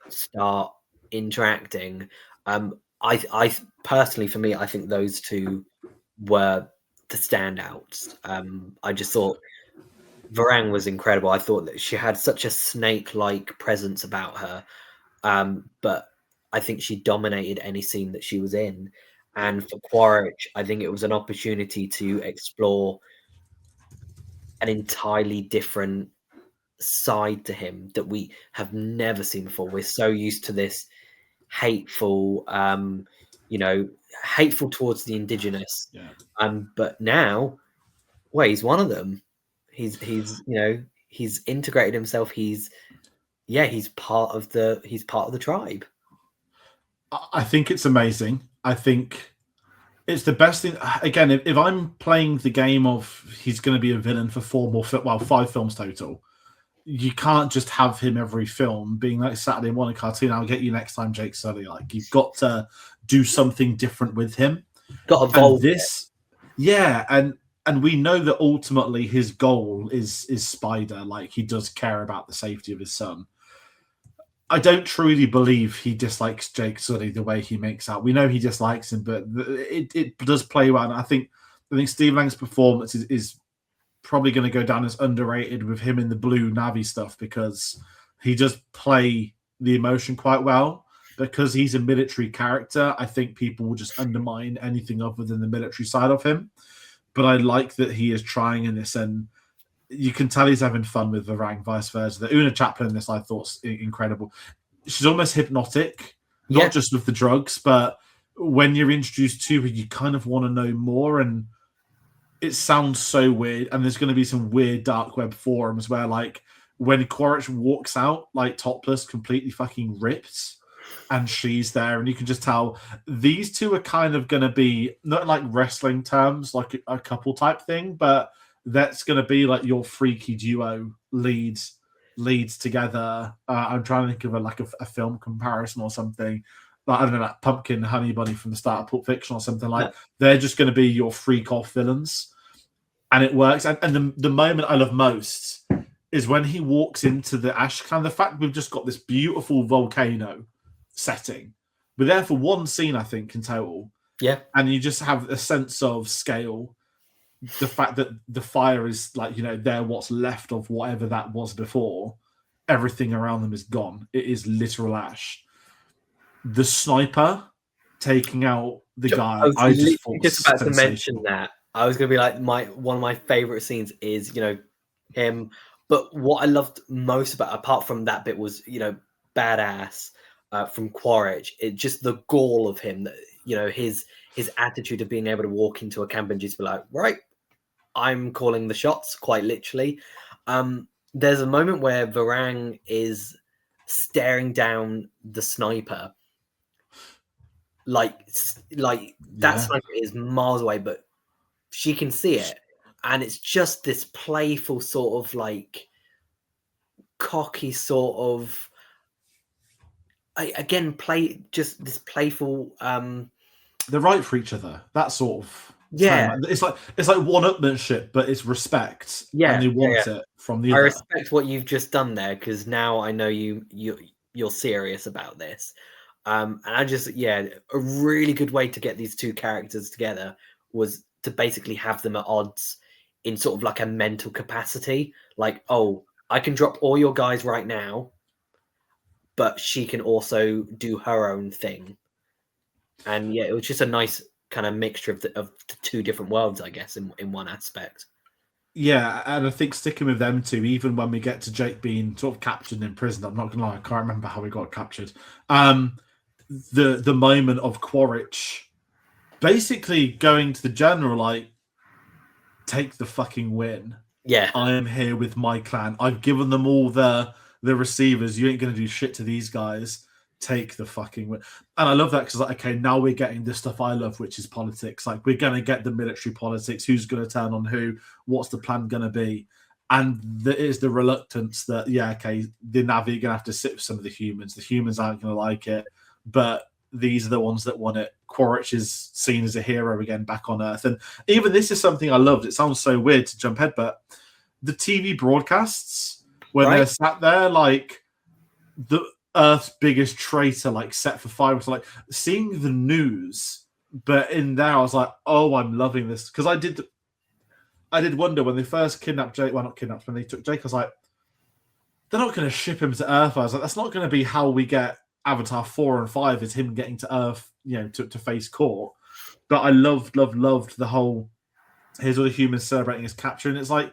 of start interacting, I personally, for me, I think those two were the standouts. I just thought Varang was incredible. I thought that she had such a snake-like presence about her, but I think she dominated any scene that she was in. And for Quaritch, I think it was an opportunity to explore an entirely different side to him that we have never seen before. We're so used to this hateful, hateful towards the indigenous. But now, he's one of them. He's integrated himself. He's part of the tribe. I think it's amazing. I think it's the best thing. Again, if I'm playing the game of he's going to be a villain for 5 films total, you can't just have him every film being like Saturday morning cartoon. I'll get you next time, Jake Sully. Like, you've got to do something different with him. Got to evolve. And we know that ultimately his goal is Spider. Like, he does care about the safety of his son. I don't truly believe he dislikes Jake Sully the way he makes out. We know he dislikes him, but it does play well. And I think Steve Lang's performance is probably going to go down as underrated with him in the blue Na'vi stuff, because he does play the emotion quite well. Because he's a military character, I think people will just undermine anything other than the military side of him. But I like that he is trying in this, and you can tell he's having fun with Varang, vice versa. The Una Chaplin in this, I thought, was incredible. She's almost hypnotic, not just with the drugs, but when you're introduced to her, you kind of want to know more. And it sounds so weird. And there's going to be some weird dark web forums where, like, when Quaritch walks out, like, topless, completely fucking ripped, and she's there, and you can just tell these two are kind of going to be, not like wrestling terms, like a couple type thing, but that's going to be like your freaky duo leads together. I'm trying to think of a film comparison or something. Like, I don't know, like Pumpkin Honey Bunny from the start of Pulp Fiction or something like. Yeah. They're just going to be your freak off villains, and it works. And the moment I love most is when he walks into the Ash Clan. The fact we've just got this beautiful volcano setting. We're there for one scene, I think, in total. Yeah. And you just have a sense of scale. The fact that the fire is like, they're what's left of whatever that was before. Everything around them is gone. It is literal ash. The sniper taking out the guy, I was I just thought literally was just about to mention sensational. that. I was going to be like, one of my favorite scenes is, him. But what I loved most about, apart from that bit, was, badass from Quaritch. It just the gall of him, that, his attitude of being able to walk into a camp and just be like, right, I'm calling the shots, quite literally. There's a moment where Varang is staring down the sniper. Like that sniper is miles away, but she can see it. And it's just this playful sort of like cocky sort of just this playful they're right for each other. That sort of yeah. tone. It's like one-upmanship, but it's respect. Yeah. And they want it from the other. I respect what you've just done there, because now I know you're serious about this. And I just a really good way to get these two characters together was to basically have them at odds in sort of like a mental capacity. Like, oh, I can drop all your guys right now, but she can also do her own thing. And it was just a nice kind of mixture of the two different worlds, I guess, in one aspect. Yeah, and I think sticking with them two, even when we get to Jake being sort of captured in prison, I'm not gonna lie, I can't remember how he got captured. The moment of Quaritch basically going to the general like, take the fucking win. Yeah, I am here with my clan. I've given them all the receivers. You ain't gonna do shit to these guys. Take the fucking win. And I love that because, like, okay, now we're getting the stuff I love, which is politics. Like, we're gonna get the military politics. Who's gonna turn on who? What's the plan gonna be? And there is the reluctance that, okay, the Na'vi are gonna have to sit with some of the humans. The humans aren't gonna like it, but these are the ones that want it. Quaritch is seen as a hero again back on Earth. And even this is something I loved. It sounds so weird to jump ahead, but the TV broadcasts when they're sat there like the Earth's biggest traitor, like set for fire. So like seeing the news, but in there I was like, oh, I'm loving this. Because I did wonder when they first kidnapped Jake, well, not kidnapped, when they took Jake, I was like, they're not going to ship him to Earth. I was like, that's not going to be how we get Avatar 4 and 5, is him getting to Earth, to face court. But I loved the whole, here's all the humans celebrating his capture. And it's like,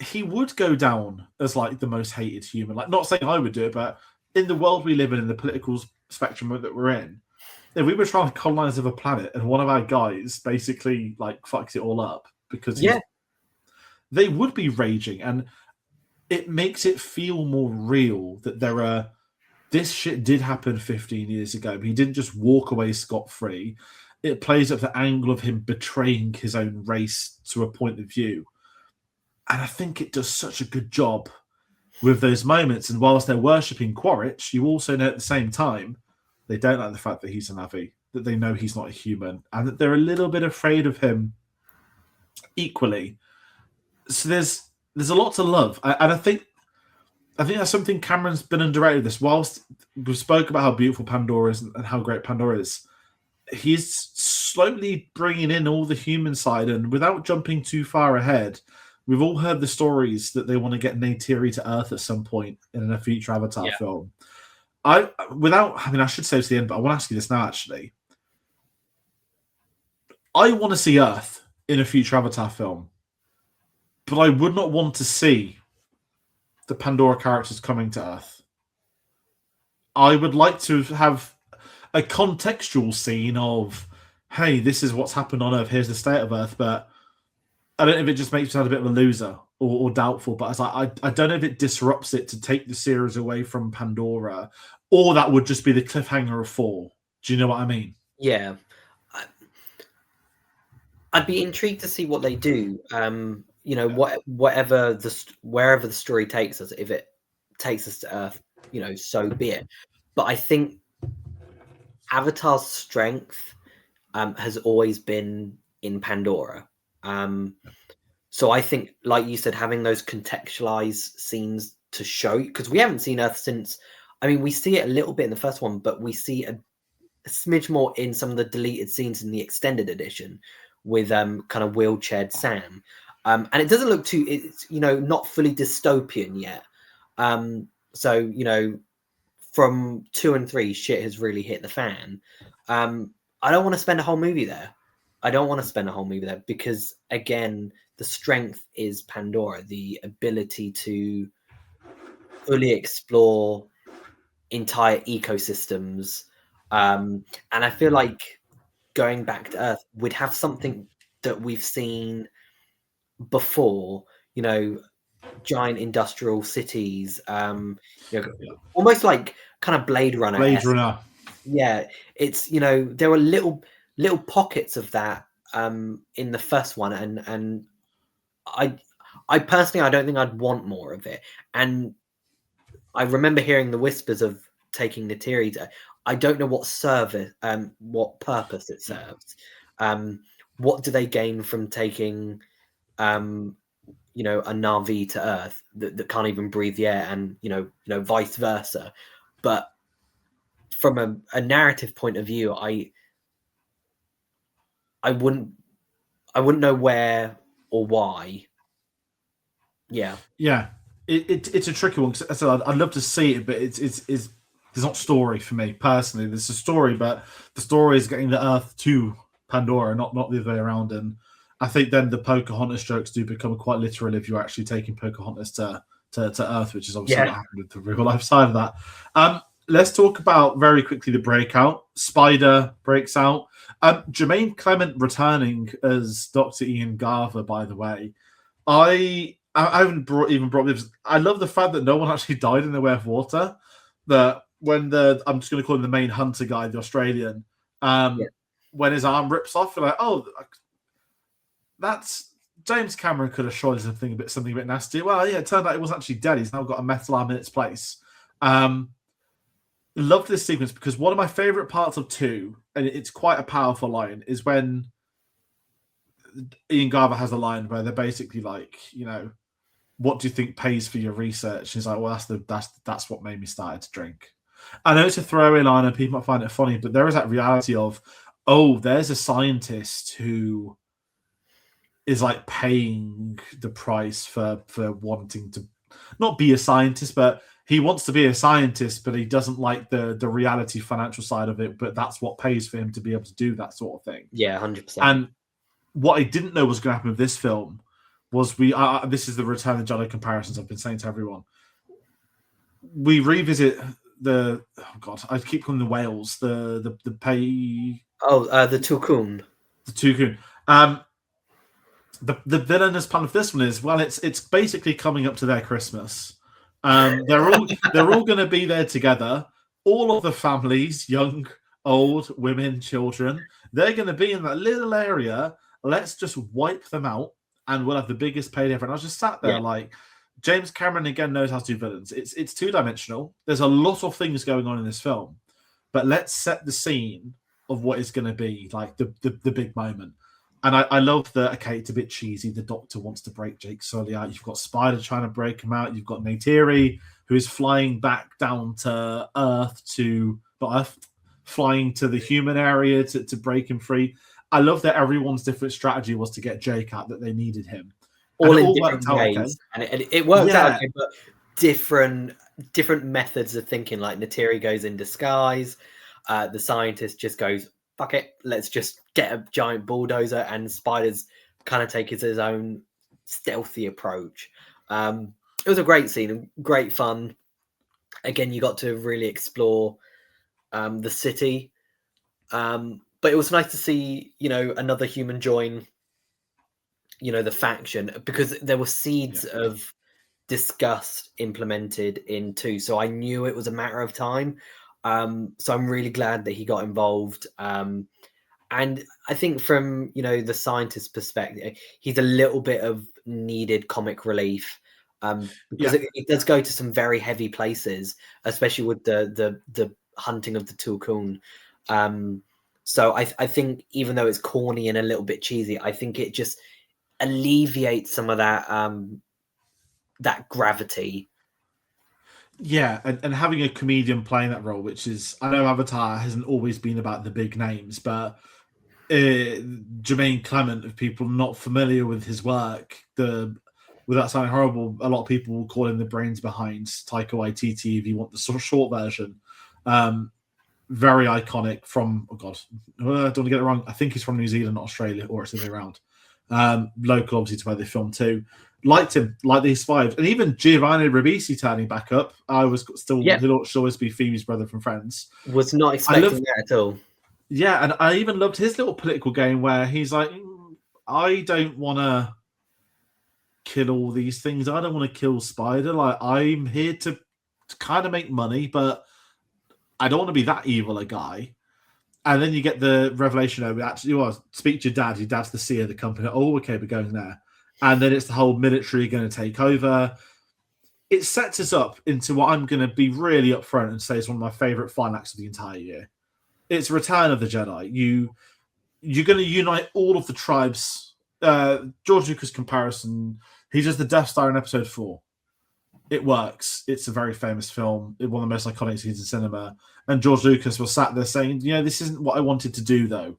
he would go down as like the most hated human. Like, not saying I would do it, but in the world we live in the political spectrum that we're in, if we were trying to colonize other planet and one of our guys basically like fucks it all up because they would be raging. And it makes it feel more real that this shit did happen 15 years ago, but he didn't just walk away scot-free. It plays up the angle of him betraying his own race to a point of view. And I think it does such a good job with those moments. And whilst they're worshipping Quaritch, you also know at the same time they don't like the fact that he's a Na'vi, that they know he's not a human, and that they're a little bit afraid of him equally. So there's a lot to love. And I think that's something Cameron's been underrated this. Whilst we spoke about how beautiful Pandora is and how great Pandora is, he's slowly bringing in all the human side. And without jumping too far ahead, we've all heard the stories that they want to get Neytiri to Earth at some point in a future Avatar film. I should say to the end, but I want to ask you this now, actually. I want to see Earth in a future Avatar film, but I would not want to see the Pandora characters coming to Earth. I would like to have a contextual scene of, hey, this is what's happened on Earth, here's the state of Earth, but I don't know if it just makes me sound a bit of a loser or doubtful, but I don't know if it disrupts it to take the series away from Pandora, or that would just be the cliffhanger of 4. Do you know what I mean? Yeah. I'd be intrigued to see what they do. Wherever the story takes us, if it takes us to Earth, so be it. But I think Avatar's strength has always been in Pandora. So I think, like you said, having those contextualized scenes to show, because we haven't seen Earth since. I mean, we see it a little bit in the first one, but we see smidge more in some of the deleted scenes in the extended edition with kind of wheelchaired Sam. And it doesn't look too, it's, you know, not fully dystopian yet. So, you know, from 2 and 3, shit has really hit the fan. I don't want to spend a whole movie there. I don't want to spend a whole movie there because, again, the strength is Pandora, the ability to fully explore entire ecosystems. And I feel like going back to Earth would have something that we've seen before, you know, giant industrial cities, you know, almost like kind of Blade Runner. Blade Runner. Yeah, it's, you know, there were little pockets of that in the first one, and I personally, I don't think I'd want more of it. And I remember hearing the whispers of taking Neytiri. I don't know what service, what purpose it serves. What do they gain from taking, you know, a Na'vi to Earth that can't even breathe the air, and you know, vice versa. But from a narrative point of view, I wouldn't know where or why. Yeah. It's a tricky one because I'd love to see it, but it's there's not story for me personally. There's a story, but the story is getting the Earth to Pandora, not the other way around. And I think then the Pocahontas jokes do become quite literal if you're actually taking Pocahontas to Earth, which is obviously not happened with the real life side of that. Let's talk about very quickly the breakout. Spider breaks out. Jermaine Clement returning as Dr. Ian Garver, by the way. I haven't even brought this. I love the fact that no one actually died in the way of water. That when I'm just going to call him the main hunter guy, the Australian, when his arm rips off, you're like, oh, that's James Cameron could have shown something a bit nasty. Well, yeah, it turned out it wasn't actually dead. He's now got a metal arm in its place. Love this sequence because one of my favorite parts of 2, and it's quite a powerful line, is when Ian Garver has a line where they're basically like, you know, what do you think pays for your research? And he's like, well, that's what made me start to drink. I know it's a throwaway line and people might find it funny, but there is that reality of, oh, there's a scientist who is like paying the price for wanting to not be a scientist, but he wants to be a scientist, but he doesn't like the reality financial side of it. But that's what pays for him to be able to do that sort of thing. Yeah, 100%. And what I didn't know was going to happen with this film was this is the Return of the Jedi comparisons I've been saying to everyone. We revisit the I keep calling the whales, the Tulkun. The Tulkun. The villainous part of this one is, well, it's basically coming up to their Christmas. They're all going to be there together. All of the families, young, old, women, children, they're going to be in that little area. Let's just wipe them out, and we'll have the biggest payday ever. And I was just sat there like, James Cameron again knows how to do villains. It's 2-dimensional. There's a lot of things going on in this film, but let's set the scene of what is going to be like the big moment. And I love that, okay, it's a bit cheesy. The Doctor wants to break Jake Sully out. You've got Spider trying to break him out. You've got Neytiri, who is flying back down to Earth flying to the human area to break him free. I love that everyone's different strategy was to get Jake out, that they needed him. All in different ways. Okay. And it worked out, okay, but different methods of thinking. Like Neytiri goes in disguise. The scientist just goes, fuck it, let's just get a giant bulldozer, and Spider's kind of taking his own stealthy approach. It was a great scene, great fun. Again, you got to really explore the city. But it was nice to see, you know, another human join, you know, the faction, because there were seeds of disgust implemented in 2. So I knew it was a matter of time. So I'm really glad that he got involved. And I think from, you know, the scientist's perspective, he's a little bit of needed comic relief. Because it does go to some very heavy places, especially with the hunting of the Tulkun. So I think even though it's corny and a little bit cheesy, I think it just alleviates some of that that gravity. Yeah, and having a comedian playing that role, which is, I know Avatar hasn't always been about the big names, but Jermaine Clement, if people not familiar with his work, without sounding horrible, a lot of people will call him the brains behind Taika Waititi if you want the sort of short version. Very iconic from, oh god, I don't want to get it wrong. I think he's from New Zealand, not Australia, or it's the other way around. Local, obviously, to where they filmed too. Liked him, like they survived. And even Giovanni Ribisi turning back up. I was still, he'll always be Phoebe's brother from Friends. Was not expecting that at all. Yeah, and I even loved his little political game where he's like, I don't want to kill all these things. I don't want to kill Spider. Like, I'm here to kind of make money, but I don't want to be that evil a guy. And then you get the revelation of, actually, speak to your dad. Your dad's the CEO of the company. Oh, okay, we're going there. And then it's the whole military going to take over. It sets us up into what I'm going to be really upfront and say is one of my favorite final acts of the entire year. It's Return of the Jedi. You're going to unite all of the tribes. George Lucas comparison, he does the Death Star in episode 4. It works. It's a very famous film. It's one of the most iconic scenes in cinema. And George Lucas was sat there saying, this isn't what I wanted to do, though.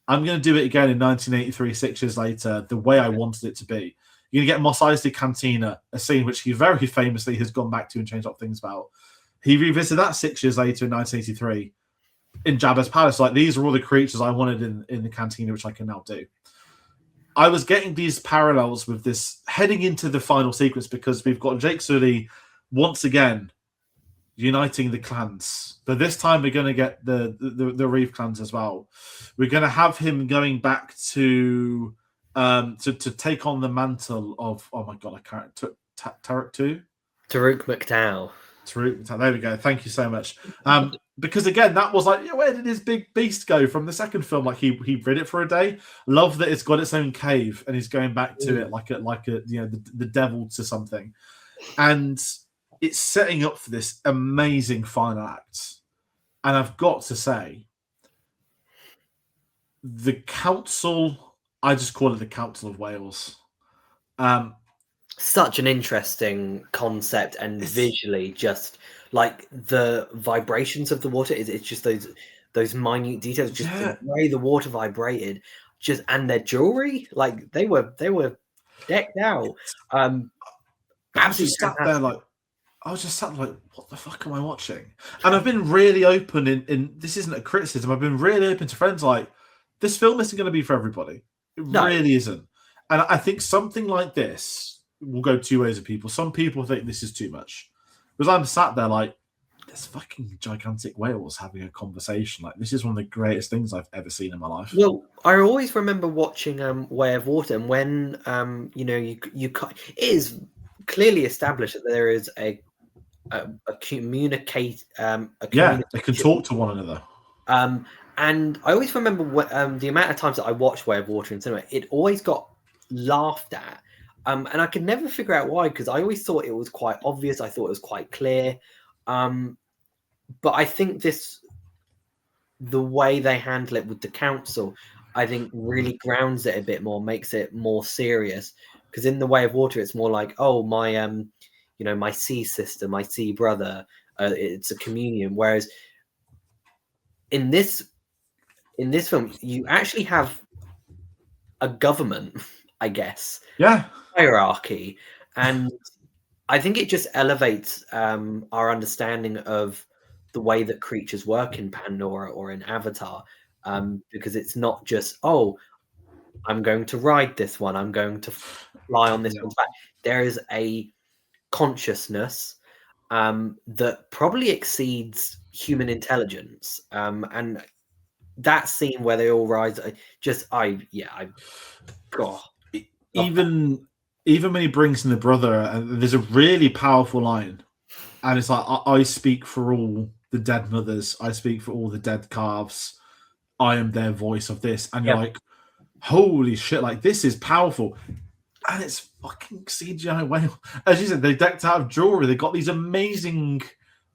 I'm going to do it again in 1983, 6 years later, the way I wanted it to be. You're going to get Mos Eisley Cantina, a scene which he very famously has gone back to and changed up things about. He revisited that 6 years later in 1983 in Jabba's palace. Like, these are all the creatures I wanted in the cantina, which I can now do. I was getting these parallels with this heading into the final sequence because we've got Jake Sully once again uniting the clans. But this time we're going to get the Reeve clans as well. We're going to have him going back to take on the mantle of, oh my god, I can't, Tarek 2? Taruk McDowell. There we go. Thank you so much. Because again, that was like, where did his big beast go from the second film? Like he rid it for a day. Love that it's got its own cave and he's going back to it like the devil to something, and it's setting up for this amazing final act. And I've got to say, the council, I just call it the Council of Wales. Such an interesting concept, and visually, just like the vibrations of the water, it's just those minute details, just the way the water vibrated, and their jewelry, like they were decked out. I was just sat there like, what the fuck am I watching? And I've been really open in this isn't a criticism. I've been really open to friends like, this film isn't going to be for everybody. It really isn't. And I think something like this will go two ways of people. Some people think this is too much. Because I'm sat there like, there's fucking gigantic whales having a conversation. Like, this is one of the greatest things I've ever seen in my life. Well, I always remember watching Way of Water, and when it is clearly established that there is a communicate. They can talk to one another. And I always remember the amount of times that I watched Way of Water in cinema, it always got laughed at. And I could never figure out why, because I always thought it was quite obvious. I thought it was quite clear. But I think the way they handle it with the council, I think really grounds it a bit more, makes it more serious. Because in The Way of Water, it's more like, oh, my, my sea sister, my sea brother, it's a communion. Whereas in this film, you actually have a government, I guess. Yeah. Hierarchy. And I think it just elevates our understanding of the way that creatures work in Pandora or in Avatar, because it's not just, oh, I'm going to ride this one, I'm going to fly on this one's back. There is a consciousness that probably exceeds human intelligence. And that scene where they all rise, Even when he brings in the brother, there's a really powerful line, and it's like, I speak for all the dead mothers, I speak for all the dead calves, I am their voice of this. And you're like, holy shit, like, this is powerful. And it's fucking CGI whale. As you said, they decked out of jewelry, they got these amazing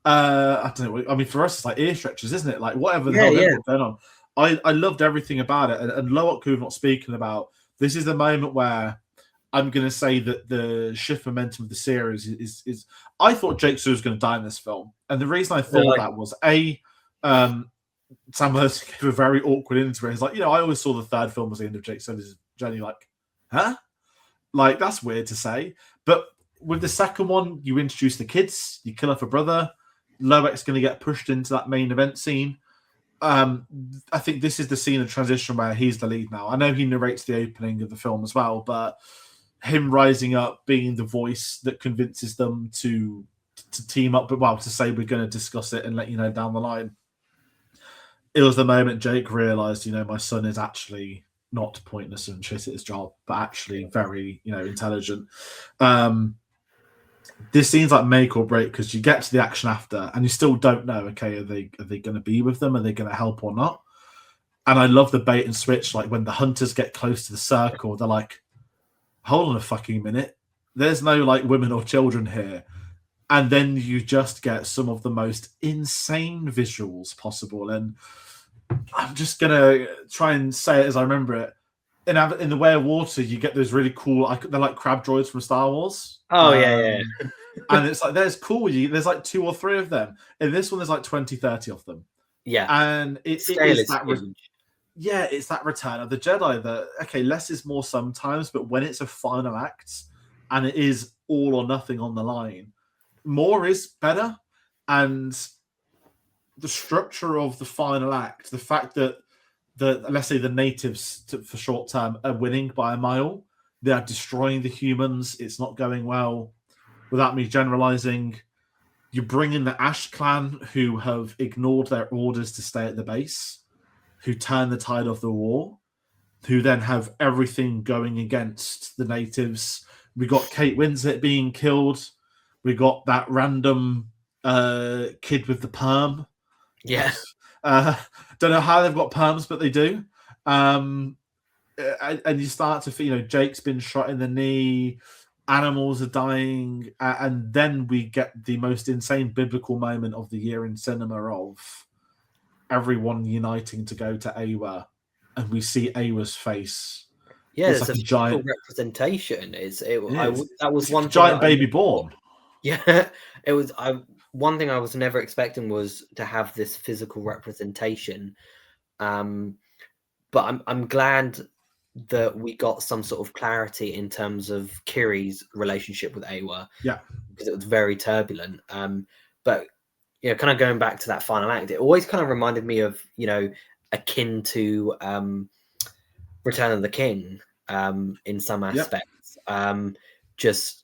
I don't know, I mean, for us it's like ear stretchers, isn't it? Like, whatever the hell they're going on. I loved everything about it. And Look, who I'm not speaking about, this is the moment where I'm going to say that the shift momentum of the series is I thought Jake Sully was going to die in this film. And the reason I thought that was, Sam Hurst gave a very awkward interview. He's like, I always saw the third film as the end of Jake Sully's journey. Like, huh? Like, that's weird to say. But with the second one, you introduce the kids, you kill off a brother. Loebach's going to get pushed into that main event scene. I think this is the scene of transition where he's the lead now. I know he narrates the opening of the film as well, but him rising up, being the voice that convinces them to team up, but to say we're going to discuss it and let you know down the line. It was the moment Jake realized, my son is actually not pointless and shit at his job, but actually very, intelligent. This scene's like make or break because you get to the action after and you still don't know, okay, are they going to be with them? Are they going to help or not? And I love the bait and switch. Like when the hunters get close to the circle, they're like, hold on a fucking minute. There's no like women or children here. And then you just get some of the most insane visuals possible. And I'm just going to try and say it as I remember it. In The Way of Water, you get those really cool, they're like crab droids from Star Wars. Oh, yeah. And it's like, there's cool. There's like 2 or 3 of them. In this one, there's like 20, 30 of them. Yeah. And it is that... it's that return of the Jedi that, okay, less is more sometimes, but when it's a final act and it is all or nothing on the line, more is better. And the structure of the final act, the fact that let's say the natives for short term are winning by a mile, they are destroying the humans, it's not going well. Without me generalizing, you bring in the Ash clan who have ignored their orders to stay at the base, who turn the tide of the war, who then have everything going against the natives. We got Kate Winslet being killed. We got that random kid with the perm. Yeah. Don't know how they've got perms, but they do. And you start to feel, Jake's been shot in the knee, animals are dying, and then we get the most insane biblical moment of the year in cinema of everyone uniting to go to Awa, and we see Awa's face. Yeah, it's like a giant representation. That was one giant baby born. Yeah, it was. One thing I was never expecting was to have this physical representation, but I'm glad that we got some sort of clarity in terms of Kiri's relationship with Awa. Yeah, because it was very turbulent. But kind of going back to that final act, it always kind of reminded me of akin to Return of the King in some aspects. Just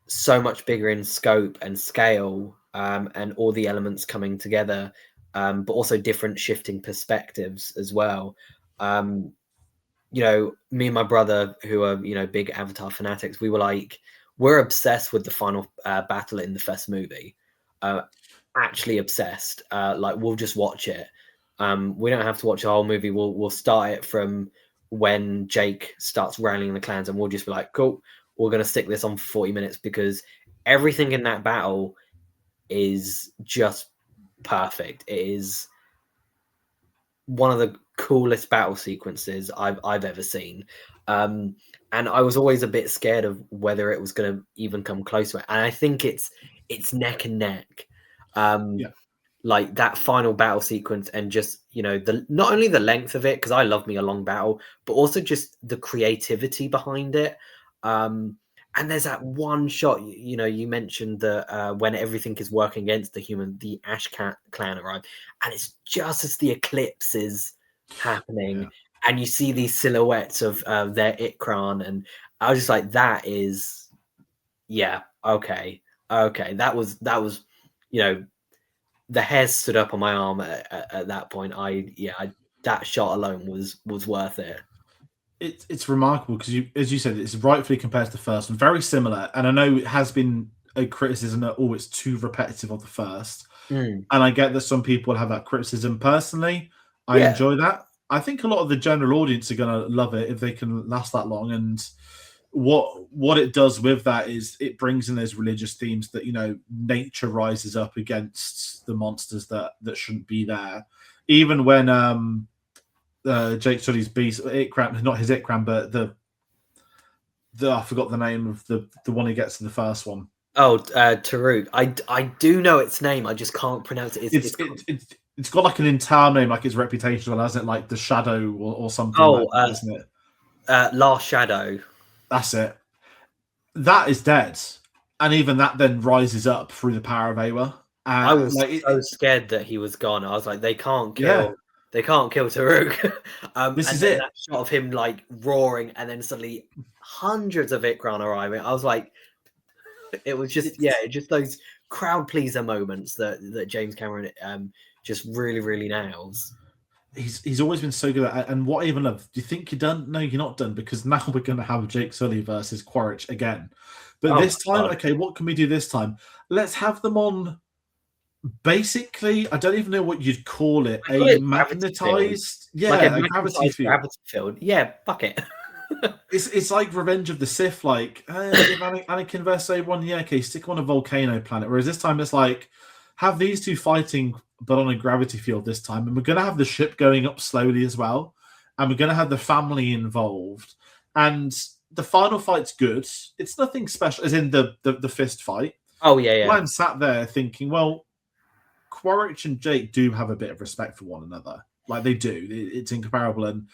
so much bigger in scope and scale, and all the elements coming together, but also different shifting perspectives as well. Me and my brother, who are big Avatar fanatics, we're obsessed with the final battle in the first movie. Actually obsessed. We'll just watch it. We don't have to watch the whole movie. We'll start it from when Jake starts rallying the clans, and we'll just be like, cool, we're going to stick this on for 40 minutes because everything in that battle is just perfect. It is one of the coolest battle sequences I've ever seen. And I was always a bit scared of whether it was going to even come close to it. And I think it's neck and neck. Like that final battle sequence, and just not only the length of it, because I love me a long battle, but also just the creativity behind it. And there's that one shot, you mentioned that when everything is working against the Ash clan arrive, and it's just as the eclipse is happening, and you see these silhouettes of their Ikran, and I was just like, that is, okay, that was the hairs stood up on my arm at that point. That shot alone was worth it. It's remarkable because as you said, it's rightfully compared to the first one, very similar. And I know it has been a criticism that it's too repetitive of the first. And I get that some people have that criticism. Personally, I enjoy that. I think a lot of the general audience are going to love it if they can last that long. And what it does with that is it brings in those religious themes that nature rises up against the monsters that shouldn't be there. Even when Jake Sully's beast, Ikram, not his Ikram, but I forgot the name of the one he gets in the first one. Oh, Taruk. I do know its name. I just can't pronounce it. It's got like an entire name, like its reputation, well, hasn't it? Like the Shadow or something like that, isn't it? Last Shadow. That's it. That is dead, and even that then rises up through the power of Awa. I was so scared that he was gone. I was like, they can't kill Taruk. This is then it. that shot of him like roaring, and then suddenly hundreds of Ikran arriving. I was like, it was just just those crowd pleaser moments that James Cameron just really, really nails. He's always been so good at, and what I even love. Do you think you're done? No, you're not done, because now we're going to have Jake Sully versus Quaritch again. But this time, okay, what can we do this time? Let's have them on. Basically, I don't even know what you'd call it. A magnetized, a gravity field. Yeah, fuck it. It's like Revenge of the Sith. Like Anakin versus Obi-Wan. Yeah, okay, stick on a volcano planet. Whereas this time it's like have these two fighting, but on a gravity field this time, and we're going to have the ship going up slowly as well, and we're going to have the family involved, and the final fight's good. It's nothing special, as in the fist fight. Oh yeah. Well, I'm sat there thinking, well, Quaritch and Jake do have a bit of respect for one another. Like they do. It's incomparable. And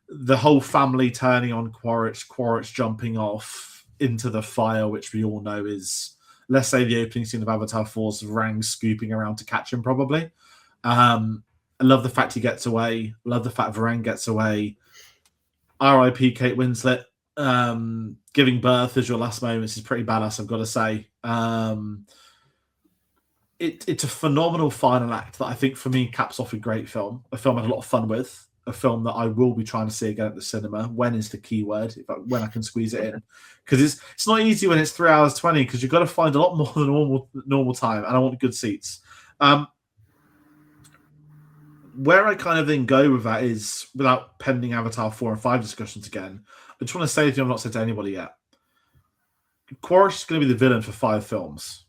the whole family turning on Quaritch jumping off into the fire, which we all know is, let's say, the opening scene of Avatar 4's Varang scooping around to catch him, probably. I love the fact he gets away. Love the fact Varang gets away. R.I.P. Kate Winslet. Giving birth as your last moments is pretty badass, I've got to say. It's a phenomenal final act that I think for me caps off a great film. A film I had a lot of fun with. A film that I will be trying to see again at the cinema. When is the key word? When I can squeeze it in, because it's not easy when it's 3 hours 20, because you've got to find a lot more than normal time, and I want good seats. Where I kind of then go with that is, without pending Avatar 4 and 5 discussions again, I just want to say to you, I've not said to anybody yet, Quaritch is going to be the villain for 5 films.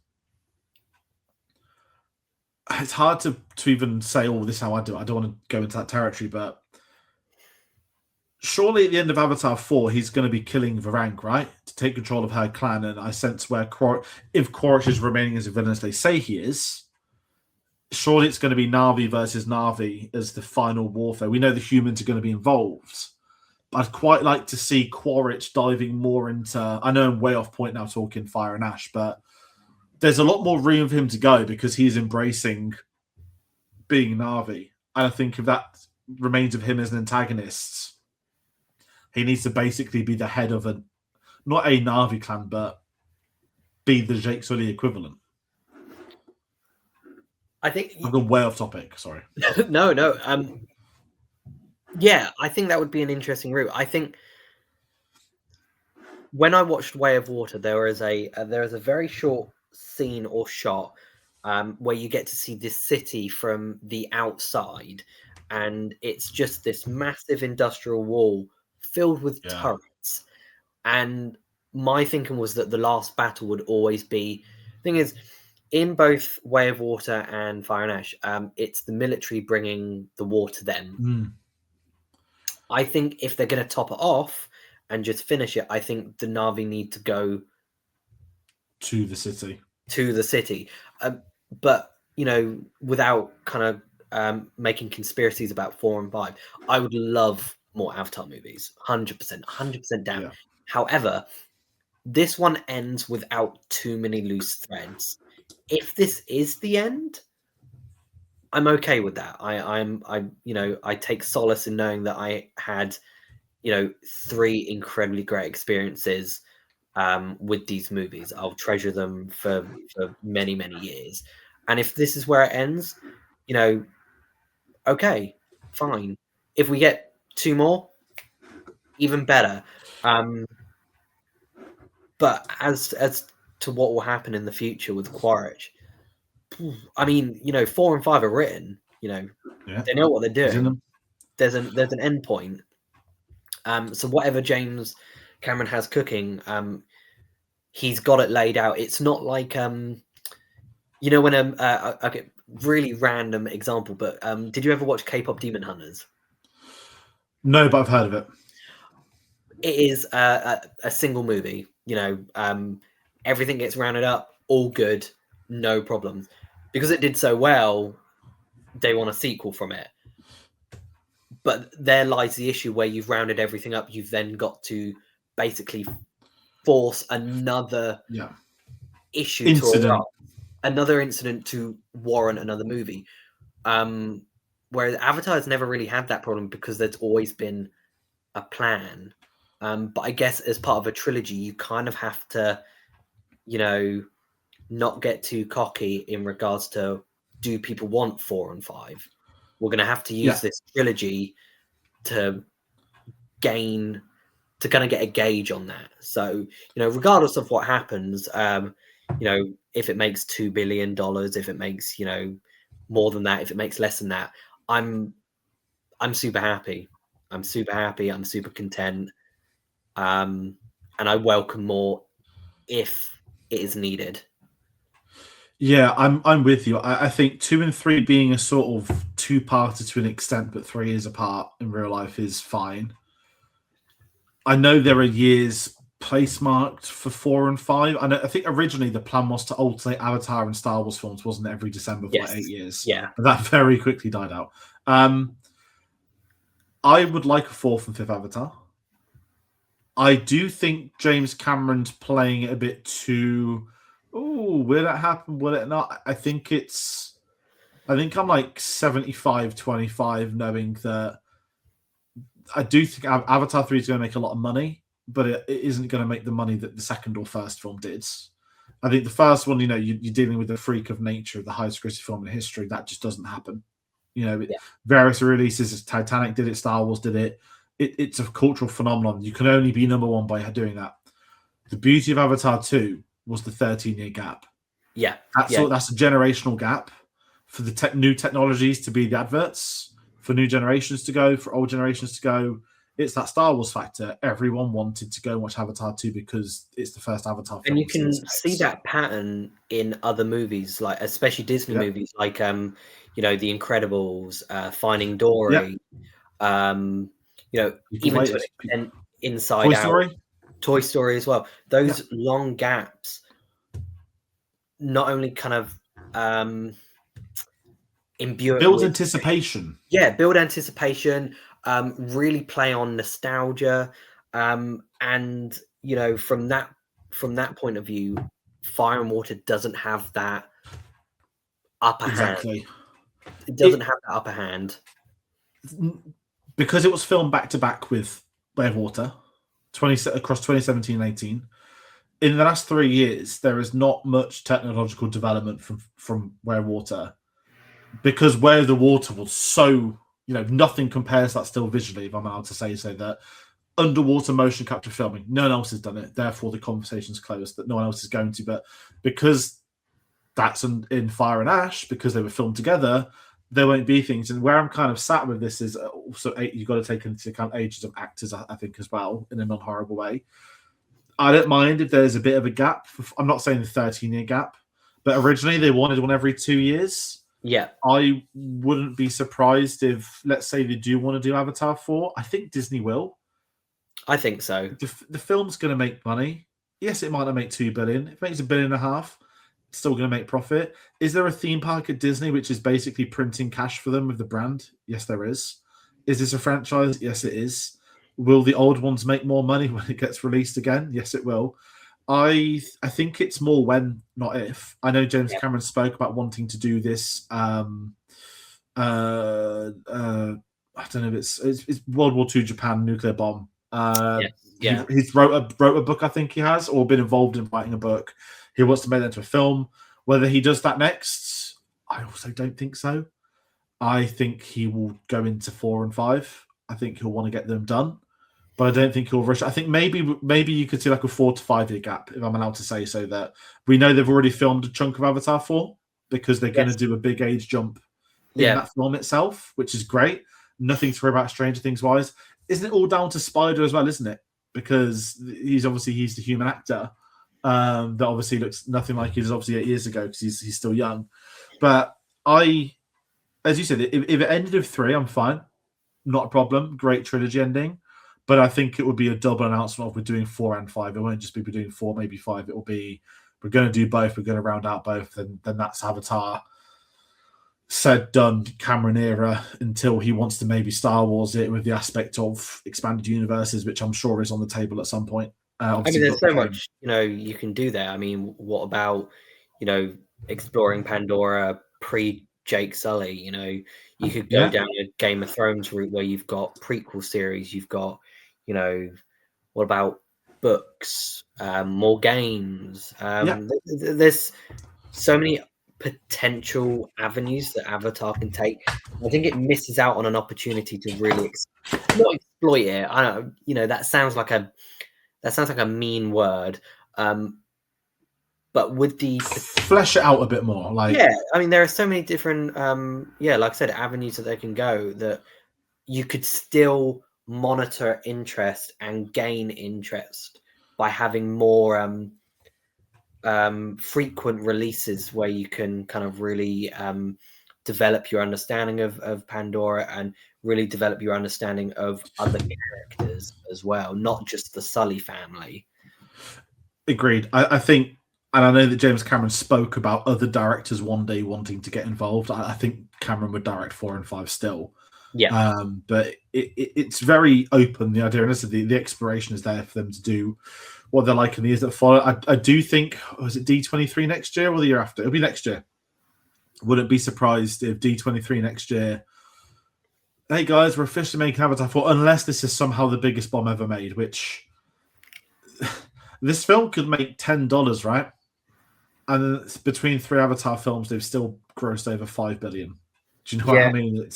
It's hard to even say, oh, this is how I do it. I don't want to go into that territory, but surely at the end of Avatar 4, he's going to be killing Varang, right? To take control of her clan. And I sense where if Quaritch is remaining as a villain as they say he is, surely it's going to be Na'vi versus Na'vi as the final warfare. We know the humans are going to be involved. But I'd quite like to see Quaritch diving more into, I know I'm way off point now talking Fire and Ash, but there's a lot more room for him to go because he's embracing being Na'vi. And I think if that remains of him as an antagonist, he needs to basically be the head of not a Na'vi clan, but be the Jake Sully equivalent. I think I've gone way off topic. Sorry. No. Yeah, I think that would be an interesting route. I think when I watched Way of Water, there is a very short scene or shot where you get to see this city from the outside, and it's just this massive industrial wall filled with turrets. And my thinking was that the last battle would always be. Thing is, in both Way of Water and Fire and Ash, it's the military bringing the war to them. I think if they're going to top it off and just finish it, I think the Na'vi need to go to the city. But, without kind of making conspiracies about 4 and 5, I would love more Avatar movies. 100% down. Yeah. However, this one ends without too many loose threads. If this is the end, I'm okay with that. I take solace in knowing that I had, 3 incredibly great experiences with these movies. I'll treasure them for many, many years. And if this is where it ends, okay, fine. If we get 2 more, even better. But as to what will happen in the future with Quaritch, I mean, 4 and 5 are written. They know what they're doing. There's an end point. So whatever James Cameron has cooking, he's got it laid out. It's not like when I get really random example, but did you ever watch K-pop Demon Hunters? No, but I've heard of it. it is a single movie. Everything gets rounded up, all good, no problems. Because it did so well, they want a sequel from it. But there lies the issue where you've rounded everything up. You've then got to basically force another issue incident. to erupt, another incident to warrant another movie. Whereas Avatar's never really had that problem because there's always been a plan. But I guess as part of a trilogy, you kind of have to, not get too cocky in regards to, do people want 4 and 5? We're going to have to use this trilogy to kind of get a gauge on that. So, regardless of what happens, if it makes $2 billion, if it makes, more than that, if it makes less than that, I'm super happy. I'm super happy. I'm super content. And I welcome more if it is needed. Yeah, I'm with you. I think 2 and 3 being a sort of two-parter to an extent, but 3 is apart in real life is fine. I know there are years place marked for 4 and 5. I think originally the plan was to alternate Avatar and Star Wars films, wasn't it, every December for like 8 years? Yeah. And that very quickly died out. I would like a 4th and 5th Avatar. I do think James Cameron's playing it a bit too. Oh, will it happen? Will it not? I think I'm like 75-25, knowing that I do think Avatar 3 is going to make a lot of money, but it isn't going to make the money that the second or first film did. I think the first one, you're dealing with the freak of nature of the highest grossing film in history. That just doesn't happen. Various releases, Titanic did it, Star Wars did it. It's a cultural phenomenon. You can only be number one by doing that. The beauty of Avatar 2 was the 13-year gap. Yeah. That's a generational gap for the new technologies to be the adverts, for new generations to go, for old generations to go. It's that Star Wars factor. Everyone wanted to go and watch Avatar 2 because it's the first Avatar film. And you can see that pattern in other movies, like especially Disney movies, like The Incredibles, Finding Dory, even to an extent, Inside Out, Toy Story as well. Those long gaps not only kind of imbue build anticipation. Yeah, build anticipation, really play on nostalgia. And from that point of view, Fire and Water doesn't have that upper hand. It doesn't have that upper hand. Because it was filmed back to back with Way of Water, across 2017 and 18. In the last 3 years, there is not much technological development from Way of Water, because Way of the Water was so, nothing compares to that still visually, if I'm allowed to say so, that underwater motion capture filming, no one else has done it. Therefore, the conversation's closed that no one else is going to. But because that's in Fire and Ash, because they were filmed together, there won't be things. And where I'm kind of sat with this is also you've got to take into account ages of actors, I think, as well, in a non-horrible way. I don't mind if there's a bit of a gap. I'm not saying the 13-year gap, but originally they wanted one every 2 years. Yeah. I wouldn't be surprised if, let's say, they do want to do Avatar 4. I think Disney will. I think so. The film's going to make money. Yes, it might not make $2 billion. If it makes $1.5 billion, it's still going to make profit. Is there a theme park at Disney which is basically printing cash for them with the brand? Yes, there is. Is this a franchise? Yes, it is. Will the old ones make more money when it gets released again? Yes, it will. I think it's more when, not if. I know James Cameron spoke about wanting to do this. I don't know if it's World War II Japan nuclear bomb. He's wrote a book, I think he has, or been involved in writing a book. He wants to make that into a film. Whether he does that next, I also don't think so. I think he will go into 4 and 5. I think he'll want to get them done, but I don't think he'll rush. I think maybe you could see like a 4 to 5 year gap, if I'm allowed to say so. That we know they've already filmed a chunk of Avatar 4 because they're going to do a big age jump in that film itself, which is great. Nothing to worry about Stranger Things wise. Isn't it all down to Spider as well, isn't it? Because he's the human actor that obviously looks nothing like he was obviously 8 years ago because he's still young. But as you said, if it ended with 3, I'm fine. Not a problem. Great trilogy ending. But I think it would be a double announcement of we're doing 4 and 5. It won't just be we're doing 4, maybe 5. It will be we're going to do both. We're going to round out both. And then that's Avatar. Said, done, Cameron era, until he wants to maybe Star Wars it with the aspect of expanded universes, which I'm sure is on the table at some point. I mean, there's so much, you can do there. I mean, what about, exploring Pandora pre Jake Sully? You could go down a Game of Thrones route where you've got prequel series, you've got, what about books, more games? There's so many potential avenues that Avatar can take. I think it misses out on an opportunity to really not exploit it. I don't, that sounds like a mean word, but with the flesh it out a bit more, I mean, there are so many different like I said, avenues that they can go that you could still monitor interest and gain interest by having more frequent releases where you can kind of really develop your understanding of Pandora and really develop your understanding of other characters as well, not just the Sully family. Agreed. I think, and I know that James Cameron spoke about other directors one day wanting to get involved. I think Cameron would direct 4 and 5 still. Yeah. But it's very open, the idea, and the exploration is there for them to do what they're like in the years that follow. I do think, was it D23 next year or the year after? It'll be next year. Wouldn't be surprised if D23 next year, hey guys, we're officially making Avatar 4, unless this is somehow the biggest bomb ever made, which this film could make $10, right? And between 3 Avatar films, they've still grossed over $5 billion. Do you know what I mean?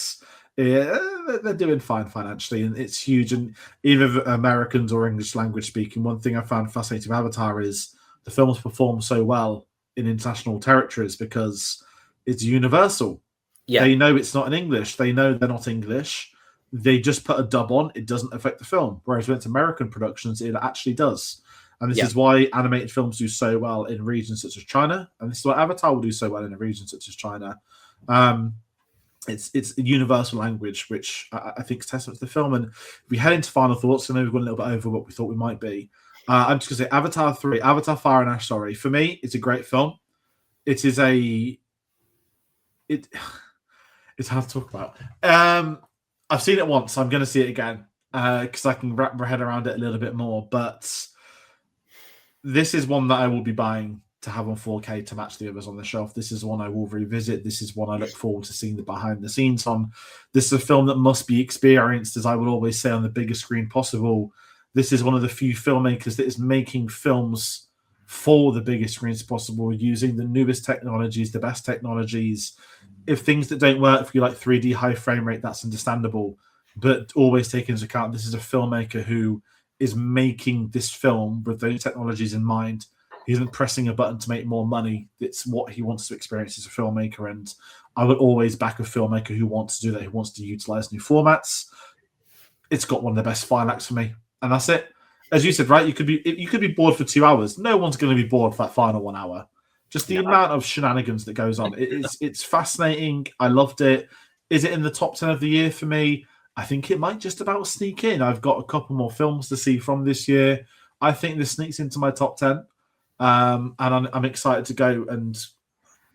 They're doing fine financially, and it's huge. And even if Americans or English language speaking, one thing I found fascinating with Avatar is the films perform so well in international territories because it's universal. Yeah. They know it's not in English. They know they're not English. They just put a dub on. It doesn't affect the film. Whereas when it's American productions, it actually does. And this is why animated films do so well in regions such as China. And this is why Avatar will do so well in a region such as China. It's a universal language, which I think is testament to the film. And we head into final thoughts. I know we've gone a little bit over what we thought we might be. I'm just going to say Avatar Fire and Ash, sorry. For me, it's a great film. It's hard to talk about. I've seen it once. I'm going to see it again because I can wrap my head around it a little bit more. But this is one that I will be buying to have on 4K to match the others on the shelf. This is one I will revisit. This is one I look forward to seeing the behind the scenes on. This is a film that must be experienced, as I would always say, on the biggest screen possible. This is one of the few filmmakers that is making films for the biggest screens possible, using the newest technologies, the best technologies. If things that don't work for you, like 3D high frame rate, that's understandable. But always take into account this is a filmmaker who is making this film with those technologies in mind. He isn't pressing a button to make more money. It's what he wants to experience as a filmmaker. And I would always back a filmmaker who wants to do that, who wants to utilize new formats. It's got one of the best file acts for me. And that's it. As you said, right, you could be bored for 2 hours. No one's going to be bored for that final 1 hour. Just the amount of shenanigans that goes on. It's fascinating. I loved it. Is it in the top 10 of the year for me? I think it might just about sneak in. I've got a couple more films to see from this year. I think this sneaks into my top 10. And I'm excited to go and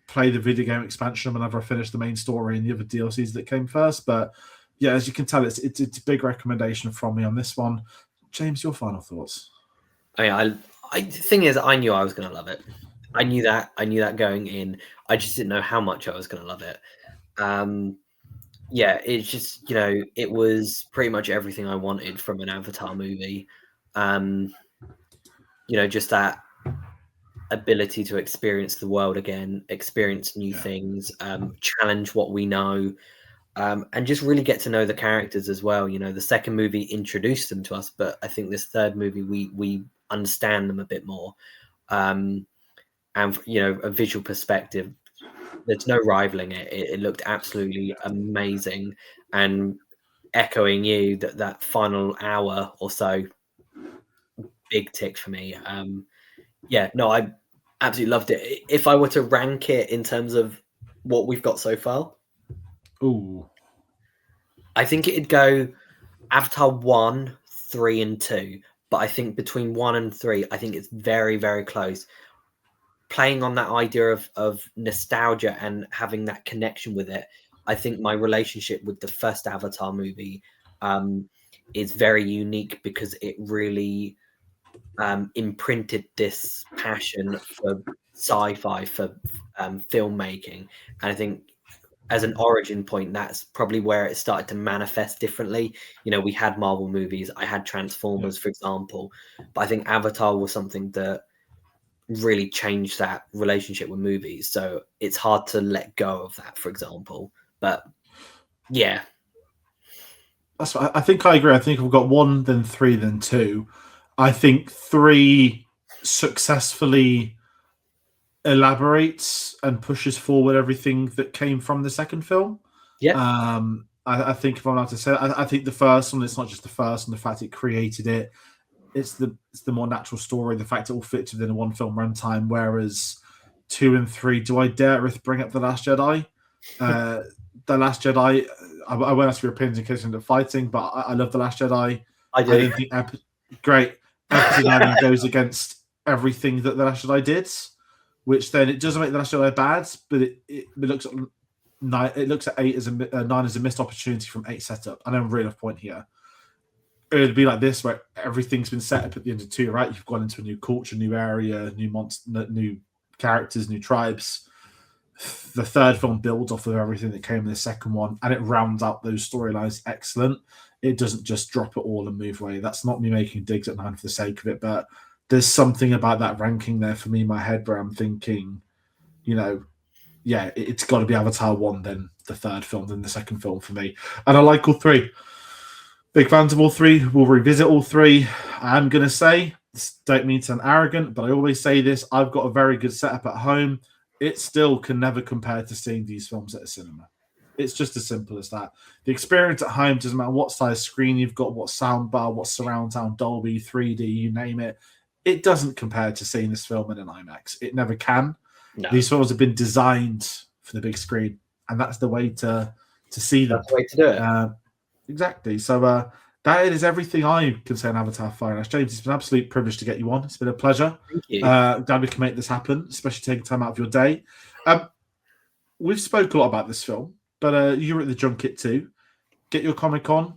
play the video game expansion whenever I finish the main story and the other DLCs that came first. But yeah, as you can tell, it's a big recommendation from me on this one. James, your final thoughts? The thing is, I knew I was going to love it. I knew that going in. I just didn't know how much I was going to love it. It's just, it was pretty much everything I wanted from an Avatar movie. Just that ability to experience the world again, experience new things, challenge what we know, and just really get to know the characters as well. The second movie introduced them to us, but I think this third movie we understand them a bit more. And a visual perspective, there's no rivaling it. It looked absolutely amazing, and echoing you that final hour or so, big tick for me. I absolutely loved it. If I were to rank it in terms of what we've got so far, I think it'd go Avatar 1 3 and 2, but I think between 1 and 3, I think it's very, very close. Playing on that idea of nostalgia and having that connection with it, I think my relationship with the first Avatar movie is very unique because it really imprinted this passion for sci-fi, for filmmaking. And I think as an origin point, that's probably where it started to manifest differently. You know, we had Marvel movies, I had Transformers, for example, but I think Avatar was something that really changed that relationship with movies. So it's hard to let go of that, for example. But yeah. That's what I think. I agree. I think we've got 1, then 3, then 2. I think 3 successfully elaborates and pushes forward everything that came from the second film. Yeah. I think if I'm allowed to say that, I think the first one, it's not just the first one, the fact it created it, it's the more natural story, the fact it all fits within a one film runtime, whereas 2 and 3, do I dare bring up The Last Jedi? The Last Jedi, I won't ask your opinions in case you end up fighting, but I love The Last Jedi. I do. I don't think great. Episode 9 goes against everything that The Last Jedi did, which then it doesn't make The Last Jedi bad, but it looks at 9. It looks at 8 as 9 as a missed opportunity from 8 setup. And I'm really off point here. It would be like this, where everything's been set up at the end of 2, right? You've gone into a new culture, new area, new monster, new characters, new tribes. The third film builds off of everything that came in the second one, and it rounds out those storylines excellent. It doesn't just drop it all and move away. That's not me making digs at 9 for the sake of it, but there's something about that ranking there for me in my head where I'm thinking, yeah, it's got to be Avatar 1, then the third film, then the second film for me. And I like all 3. Big fans of all 3. We'll revisit all 3. I'm going to say, don't mean to sound arrogant, but I always say this, I've got a very good setup at home. It still can never compare to seeing these films at a cinema. It's just as simple as that. The experience at home doesn't matter what size screen you've got, what sound bar, what surround sound, Dolby, 3D, you name it. It doesn't compare to seeing this film in an IMAX. It never can. No. These films have been designed for the big screen, and that's the way to see them. That's the way to do it. Exactly. So that is everything I can say on Avatar Fire Ash. James, it's been an absolute privilege to get you on. It's been a pleasure. Thank you. Glad we can make this happen, especially taking time out of your day. We've spoke a lot about this film, but you were at the junket too. Get your Comic on.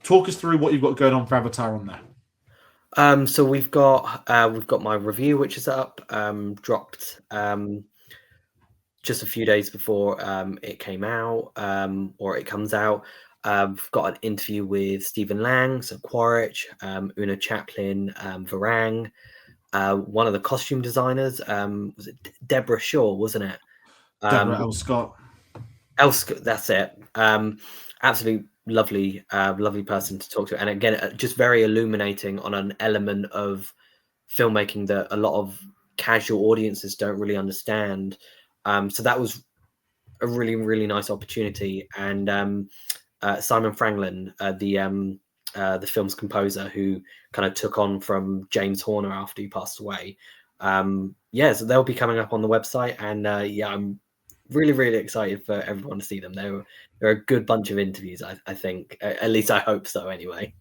Talk us through what you've got going on for Avatar on there. So we've got my review, which is up, dropped just a few days before it came out, or it comes out. We've got an interview with Stephen Lang, so Quaritch, Una Chaplin, Varang, one of the costume designers, was it Deborah Shaw, wasn't it? Deborah L. Scott. That's it. Absolutely lovely person to talk to. And again, just very illuminating on an element of filmmaking that a lot of casual audiences don't really understand. So that was a really, really nice opportunity. And Simon Franklin, the film's composer, who kind of took on from James Horner after he passed away. So they'll be coming up on the website, and I'm really, really excited for everyone to see them. They're a good bunch of interviews, I think. At least I hope so, anyway.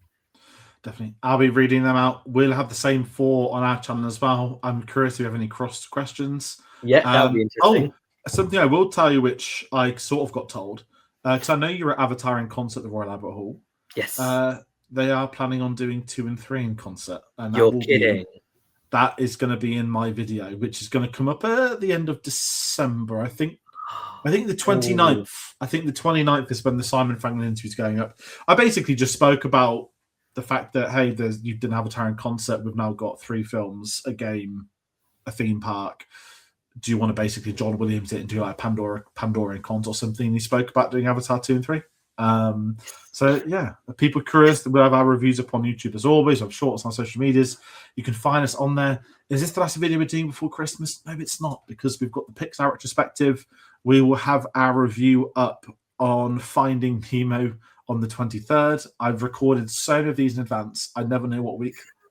Definitely. I'll be reading them out. We'll have the same 4 on our channel as well. I'm curious if you have any cross questions. Yeah, that would be interesting. Something I will tell you, which I sort of got told, because I know you were at Avatar in concert at the Royal Albert Hall. Yes. They are planning on doing 2 and 3 in concert. And you're kidding. That is going to be in my video, which is going to come up at the end of December, I think. I think the 29th. I think the 29th is when the Simon Franklin interview is going up. I basically just spoke about the fact that, hey, you've done Avatar in concert. We've now got 3 films, a game, a theme park. Do you want to basically John Williams it and do like Pandora in concert or something? He spoke about doing Avatar 2 and 3. So yeah, people curious, we'll have our reviews up on YouTube as always. I'm sure it's on social medias. You can find us on there. Is this the last video we're doing before Christmas? No, it's not, because we've got the Pixar retrospective. We will have our review up on Finding Nemo on the 23rd. I've recorded so many of these in advance. I never know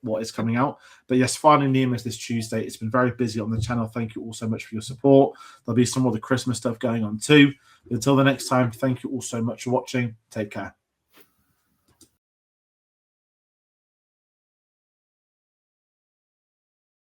what is coming out. But yes, Finding Nemo is this Tuesday. It's been very busy on the channel. Thank you all so much for your support. There'll be some more of the Christmas stuff going on too. Until the next time, thank you all so much for watching. Take care.